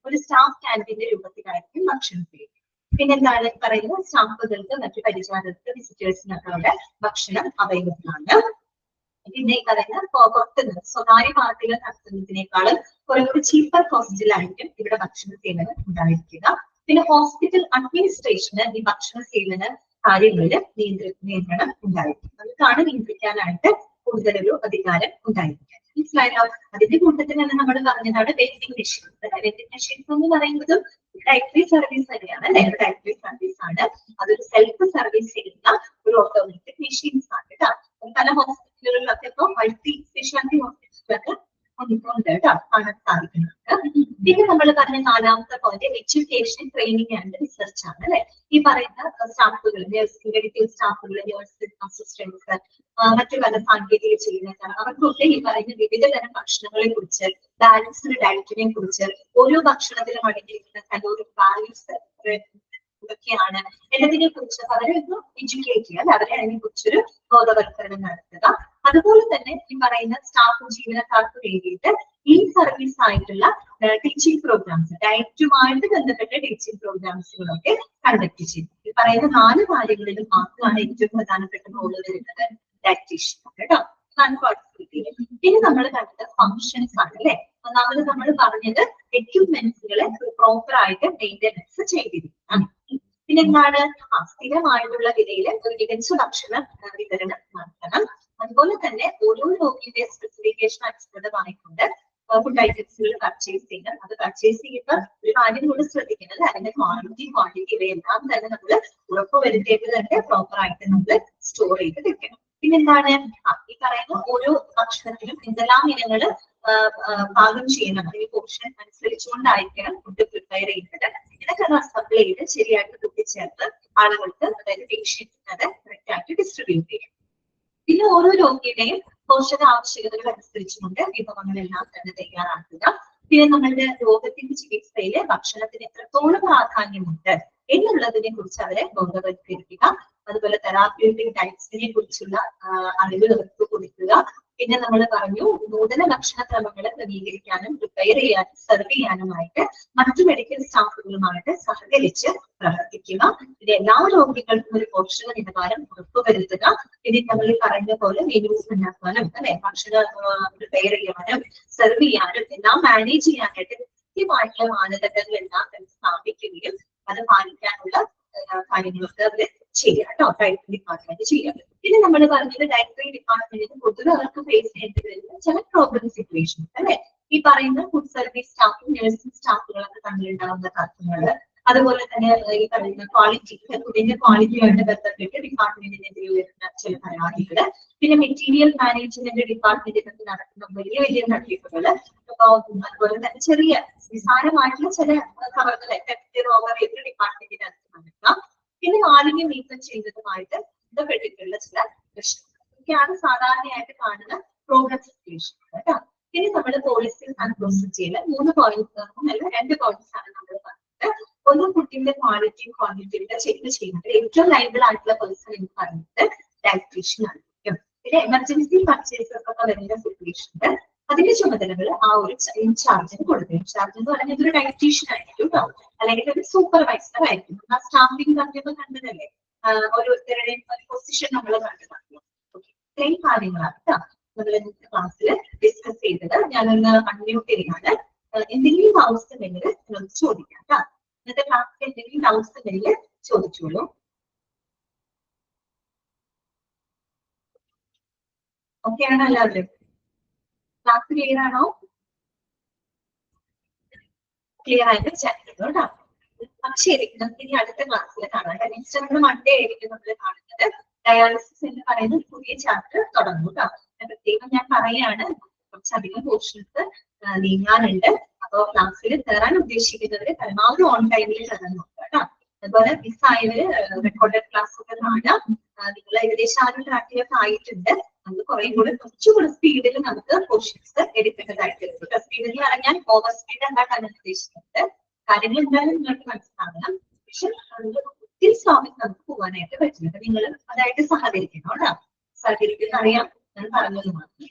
ഒരു സ്റ്റാഫ് ക്യാൻറ്റീന്റെ രൂപത്തിലായിരിക്കും ഭക്ഷണം ചെയ്യുന്നത്. പിന്നെ എന്താണ് പറയുന്നത്? സ്റ്റാഫുകൾക്ക് മറ്റു പരിചാരകർക്ക് വിസിറ്റേഴ്സിനൊക്കെ അവിടെ ഭക്ഷണം അവൈലബിൾ ആണ്. പിന്നെ ഈ പറയുന്ന പുറത്തുനിന്ന് സ്വകാര്യ പാർട്ടികൾ നടത്തുന്നതിനേക്കാളും കുറച്ചുകൂടി ചീപ്പർ കോസ്റ്റിലായിരിക്കും ഇവിടെ ഭക്ഷണ സേവനം ഉണ്ടായിരിക്കുക. പിന്നെ ഹോസ്പിറ്റൽ അഡ്മിനിസ്ട്രേഷന് ഈ ഭക്ഷണ സേവന കാര്യങ്ങളിൽ നിയന്ത്രണം ഉണ്ടായിരിക്കും. നമുക്കാണ് നിയന്ത്രിക്കാനായിട്ട് കൂടുതലൊരു അധികാരം ഉണ്ടായിരിക്കുക. മനസ്സിലായല്ലോ? അതിന്റെ കൂട്ടത്തിൽ തന്നെ നമ്മൾ പറഞ്ഞതാണ് വെൻഡിങ് മെഷീൻസ്. വെൻഡിങ് മെഷീൻസ് എന്ന് പറയുന്നതും ഡയറ്ററി സർവീസ് തന്നെയാണ് അല്ലെ. ഡയറ്ററി സർവീസ് ആണ്. അതൊരു സെൽഫ് സർവീസ് ചെയ്യുന്ന ഒരു ഓട്ടോമാറ്റിക് മെഷീൻസ് ആണ് കേട്ടോ. പല ഹോസ്പിറ്റലുകളിലൊക്കെ ഇപ്പൊ മൾട്ടി സ്പെഷ്യാലിറ്റി ഹോസ്പിറ്റലിലൊക്കെ ഉണ്ട് കേട്ടോ, കാണാൻ സാധിക്കുന്നുണ്ട്. പിന്നെ നമ്മൾ പറഞ്ഞ 4ാമത്തെ point education, training and research ആണ് അല്ലെ. ഈ പറയുന്ന സ്റ്റാഫുകൾ, നഴ്സിംഗ് മെഡിക്കൽ സ്റ്റാഫുകൾ, നഴ്സിംഗ് അസിസ്റ്റൻസ്, മറ്റു പല സാങ്കേതിക ജീവനക്കാർ, അവർക്കൊക്കെ ഈ പറയുന്ന വിവിധ തരം ഭക്ഷണങ്ങളെ കുറിച്ച്, ബാലൻസ്ഡ് ഡയറ്റിനെ കുറിച്ച്, ഓരോ ഭക്ഷണത്തിലും അടങ്ങിയിരിക്കുന്ന കലോറിക് വാല്യൂസ് ഇതൊക്കെയാണ് എന്നതിനെ കുറിച്ച് അവരെ ഒന്ന് എഡ്യൂക്കേറ്റ് ചെയ്യുക, അവരെ അതിനെ കുറിച്ചൊരു ബോധവൽക്കരണം നടത്തുക. അതുപോലെ തന്നെ ഈ പറയുന്ന സ്റ്റാഫ് ജീവനക്കാർക്ക് വേണ്ടിയിട്ട് ഈ സർവീസ് ആയിട്ടുള്ള ടീച്ചിങ് പ്രോഗ്രാംസ്, ഡയറ്റുമായിട്ട് ബന്ധപ്പെട്ട ടീച്ചിങ് പ്രോഗ്രാംസുകളൊക്കെ കണ്ടക്ട് ചെയ്യും. ഈ പറയുന്ന 4 കാര്യങ്ങളിലും മാത്രമാണ് ഏറ്റവും പ്രധാനപ്പെട്ട റോള് വരുന്നത് ഡയറ്റീഷ്യൻ കേട്ടോ. ഇനി നമ്മൾ കണ്ടത് ഫങ്ഷൻസ് ആണ് അല്ലെ. ഒന്നാമത് നമ്മൾ പറഞ്ഞത് എക്യുപ്മെന്റ്സുകളെ പ്രോപ്പർ ആയിട്ട് മെയിൻ്റെനൻസ് ചെയ്തിരിക്കണം. പിന്നെ എന്താണ്? സ്ഥിരമായിട്ടുള്ള വിലയിൽ ഒരു മികച്ച ഭക്ഷണ വിതരണം നടത്തണം. അതുപോലെ തന്നെ ഓരോ രോഗിയുടെ സ്പെസിഫിക്കേഷൻ അനുസൃതമായിക്കൊണ്ട് ഫുഡ് ഐറ്റംസുകൾ പർച്ചേസ് ചെയ്യണം. അത് പർച്ചേസ് ചെയ്യുമ്പോൾ ഒരു കാര്യം കൂടെ ശ്രദ്ധിക്കുന്നത് അതിന്റെ ക്വാളിറ്റി, ക്വാണ്ടിറ്റി ഇവയെല്ലാം തന്നെ നമ്മൾ ഉറപ്പുവരുത്തേണ്ടതുണ്ട്. പ്രോപ്പർ ആയിട്ട് നമ്മൾ സ്റ്റോർ ചെയ്ത് വെക്കണം. പിന്നെന്താണ്? ഈ പറയുന്ന ഓരോ ഭക്ഷണത്തിലും എന്തെല്ലാം ഇനങ്ങൾ പാകം ചെയ്യണം, അല്ലെങ്കിൽ പോർഷൻ അനുസരിച്ചുകൊണ്ടായിരിക്കണം ഫുഡ് പ്രിപ്പയർ ചെയ്യുന്നത്. ഇതൊക്കെ അസംബിൾ ചെയ്ത് ശരിയായിട്ട് കൂട്ടിച്ചേർത്ത് ആളുകൾക്ക്, അതായത് പേഷ്യൻസിന് അത് കറക്റ്റ് ആയിട്ട് ഡിസ്ട്രിബ്യൂട്ട് ചെയ്യും. പിന്നെ ഓരോ രോഗിയുടെയും പോഷക ആവശ്യകതകൾ അനുസരിച്ചുകൊണ്ട് വിഭവങ്ങളെല്ലാം തന്നെ തയ്യാറാക്കുക. പിന്നെ നമ്മളുടെ രോഗത്തിന്റെ ചികിത്സയില് ഭക്ഷണത്തിന് എത്രത്തോളം പ്രാധാന്യമുണ്ട് എന്നുള്ളതിനെ കുറിച്ച് അവരെ ബോധവൽക്കരിക്കുക. അതുപോലെ തെറാപ്യൂട്ടിക് ഡയറ്റ്സിനെ കുറിച്ചുള്ള അറിവ് അവർക്ക് കൊടുക്കുക. പിന്നെ നമ്മൾ പറഞ്ഞു നൂതന ഭക്ഷണക്രമങ്ങൾ ക്രമീകരിക്കാനും പ്രിപ്പയർ ചെയ്യാനും സെർവ് ചെയ്യാനുമായിട്ട് മറ്റു മെഡിക്കൽ സ്റ്റാഫുകളുമായിട്ട് സഹകരിച്ച് പ്രവർത്തിക്കുക. ഇത് എല്ലാ രോഗികൾക്കും ഒരു പോഷക നിലവാരം ഉറപ്പുവരുത്തുക. പിന്നെ നമ്മൾ പറഞ്ഞ പോലെ മെനൂസ് ഉണ്ടാക്കാനും അല്ലെ, ഭക്ഷണം പ്രിപ്പയർ ചെയ്യാനും സെർവ് ചെയ്യാനും എല്ലാം മാനേജ് ചെയ്യാനായിട്ട് കൃത്യമായിട്ടുള്ള മാനദണ്ഡങ്ങളെല്ലാം തന്നെ സ്ഥാപിക്കുകയും അത് പാലിക്കാനുള്ള കാര്യങ്ങളൊക്കെ അവര് ചെയ്യാം കേട്ടോ. ഡയറ്ററി ഡിപ്പാർട്ട്മെന്റ് ചെയ്യാം. പിന്നെ നമ്മൾ പറഞ്ഞത് ഡയറ്ററി ഡിപ്പാർട്ട്മെന്റിന് പൊതുവെ അവർക്ക് ഫേസ് ചെയ്യേണ്ടി വരുന്ന ചില പ്രോബ്ലം സിറ്റുവേഷൻസ് അല്ലെ. ഈ പറയുന്ന ഫുഡ് സർവീസ് സ്റ്റാഫും നഴ്സിംഗ് സ്റ്റാഫുകളൊക്കെ തമ്മിലുണ്ടാകുന്ന തർക്കങ്ങള്, അതുപോലെ തന്നെ ഈ പറയുന്ന ക്വാളിറ്റി, ഫുഡിന്റെ ക്വാളിറ്റിയായിട്ട് ബന്ധപ്പെട്ട് ഡിപ്പാർട്ട്മെന്റിനെതിരെ വരുന്ന ചില പരാതികള്, പിന്നെ മെറ്റീരിയൽ മാനേജ്മെന്റ് ഡിപ്പാർട്ട്മെന്റിനകത്ത് നടക്കുന്ന വലിയ വലിയ തട്ടിപ്പുകൾ, അതുപോലെ തന്നെ ചെറിയ നിസ്സാരമായിട്ടുള്ള ചില കവർകളെ ഓവർ ഡിപ്പാർട്ട്മെന്റിനകത്ത് നടക്കാം, പിന്നെ മാലിന്യം നീക്കം ചെയ്തതുമായിട്ട് ബന്ധപ്പെട്ടിട്ടുള്ള ചില പ്രശ്നങ്ങൾ ഒക്കെയാണ് സാധാരണയായിട്ട് കാണുന്ന പ്രോഗ്രസ് സിറ്റുവേഷൻ കേട്ടോ. ഇനി നമ്മൾ പോളിസി ആൻഡ് പ്രൊസീജിയറിൽ 3 പോയിന്റ്സ് അല്ല 2 പോയിന്റ്സ് ആണ് നമ്മൾ പറഞ്ഞത്. ഒന്ന്, കുട്ടിയുടെ ക്വാളിറ്റിയും ക്വാണ്ടിറ്റിയുടെ ചെക്ക് ചെയ്യുന്നത് ഏറ്റവും ലൈബിൾ ആയിട്ടുള്ള പേഴ്സൺ എന്ന് പറയുന്നത് ഡയറ്റീഷ്യൻ ആയിരിക്കും. പിന്നെ എമർജൻസി പർച്ചേസസ് ഒക്കെ വരുന്ന സിറ്റുവേഷനിൽ അതിന്റെ ചുമതലകൾ ആ ഒരു ഇൻചാർജിന് കൊടുക്കും. ഇൻചാർജ് എന്ന് പറയുന്നത് ഒരു ഡയറ്റീഷ്യൻ ആയിരിക്കും കേട്ടോ, അല്ലെങ്കിൽ ഒരു സൂപ്പർവൈസർ ആയിരിക്കും. ആ സ്റ്റാമ്പിംഗ് പറഞ്ഞപ്പോൾ കണ്ടതല്ലേ, ഓരോരുത്തരുടെയും ഒരു പൊസിഷൻ നമ്മൾ കണ്ടതാണ്. ഓക്കെ, ഇത്രയും കാര്യങ്ങളാണ് കേട്ടോ നമ്മൾ ഇന്നത്തെ ക്ലാസ്സിൽ ഡിസ്കസ് ചെയ്തത്. ഞാനൊന്ന് അൺമ്യൂട്ട് ചെയ്യാണ്. എന്തെങ്കിലും ഡൗട്ട്സ് ഉണ്ടെങ്കിൽ നമുക്ക് ചോദിക്കാം കേട്ടോ. ഇന്നത്തെ ക്ലാസ്സിൽ എന്തെങ്കിലും ഡൗട്ട്സ് ഉണ്ടെങ്കിൽ ചോദിച്ചോളൂ. ഓക്കെ ആണോ എല്ലാവരും? ക്ലാസ് ക്ലിയർ ആണോ? ക്ലിയർ ആയിട്ട് ചാറ്റ് ചെയ്തു കേട്ടോ. അപ്പൊ ശരി, നമുക്ക് ഇനി അടുത്ത ക്ലാസ്സിൽ കാണാം. നെക്സ്റ്റ് നമ്മൾ മൺഡേ ആയിരിക്കും നമ്മൾ കാണുന്നത്. ഡയാലിസിസ് എന്ന് പറയുന്ന ഒരു പുതിയ ചാപ്റ്റർ തുടങ്ങും കേട്ടോ. പ്രത്യേകം ഞാൻ പറയാണ്, കുറച്ചധികം പോർഷൻസ് നീങ്ങാനുണ്ട്. അപ്പൊ ക്ലാസ്സിൽ കയറാൻ ഉദ്ദേശിക്കുന്നവര് പരമാവധി ഓൺ ടൈമിൽ കയറാൻ നോക്കുക കേട്ടോ. അതുപോലെ മിസ്സായവര് റെക്കോർഡഡ് ക്ലാസ് ഒക്കെ കാണാം. നിങ്ങൾ ഏകദേശം ആ ഒരു ട്രാക്കിലൊക്കെ ആയിട്ടുണ്ട്. നമുക്ക് കുറേ കൂടെ കുറച്ചുകൂടെ സ്പീഡിൽ നമുക്ക് പോർഷൻസ് എടുക്കേണ്ടതായിട്ടുണ്ട്. സ്പീഡിൽ പറഞ്ഞാൽ ഓവർ സ്പീഡ് ഉണ്ടാക്കാൻ ഉദ്ദേശിക്കുന്നത് കാര്യങ്ങൾ എന്തായാലും നിങ്ങൾക്ക് മനസ്സിലാകണം. പക്ഷെ ഒത്തിരി സ്ലോമിൽ നമുക്ക് പോകാനായിട്ട് പറ്റില്ല. നിങ്ങൾ അതായിട്ട് സഹകരിക്കണം കേട്ടോ. സഹകരിക്കുന്ന അറിയാം, ഞാൻ പറഞ്ഞത് മാത്രം.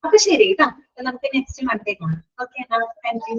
അപ്പൊ ശരി കേട്ടോ, നമുക്ക് നെക്സ്റ്റ് മൺഡേ കാണാം. Okay, thank you.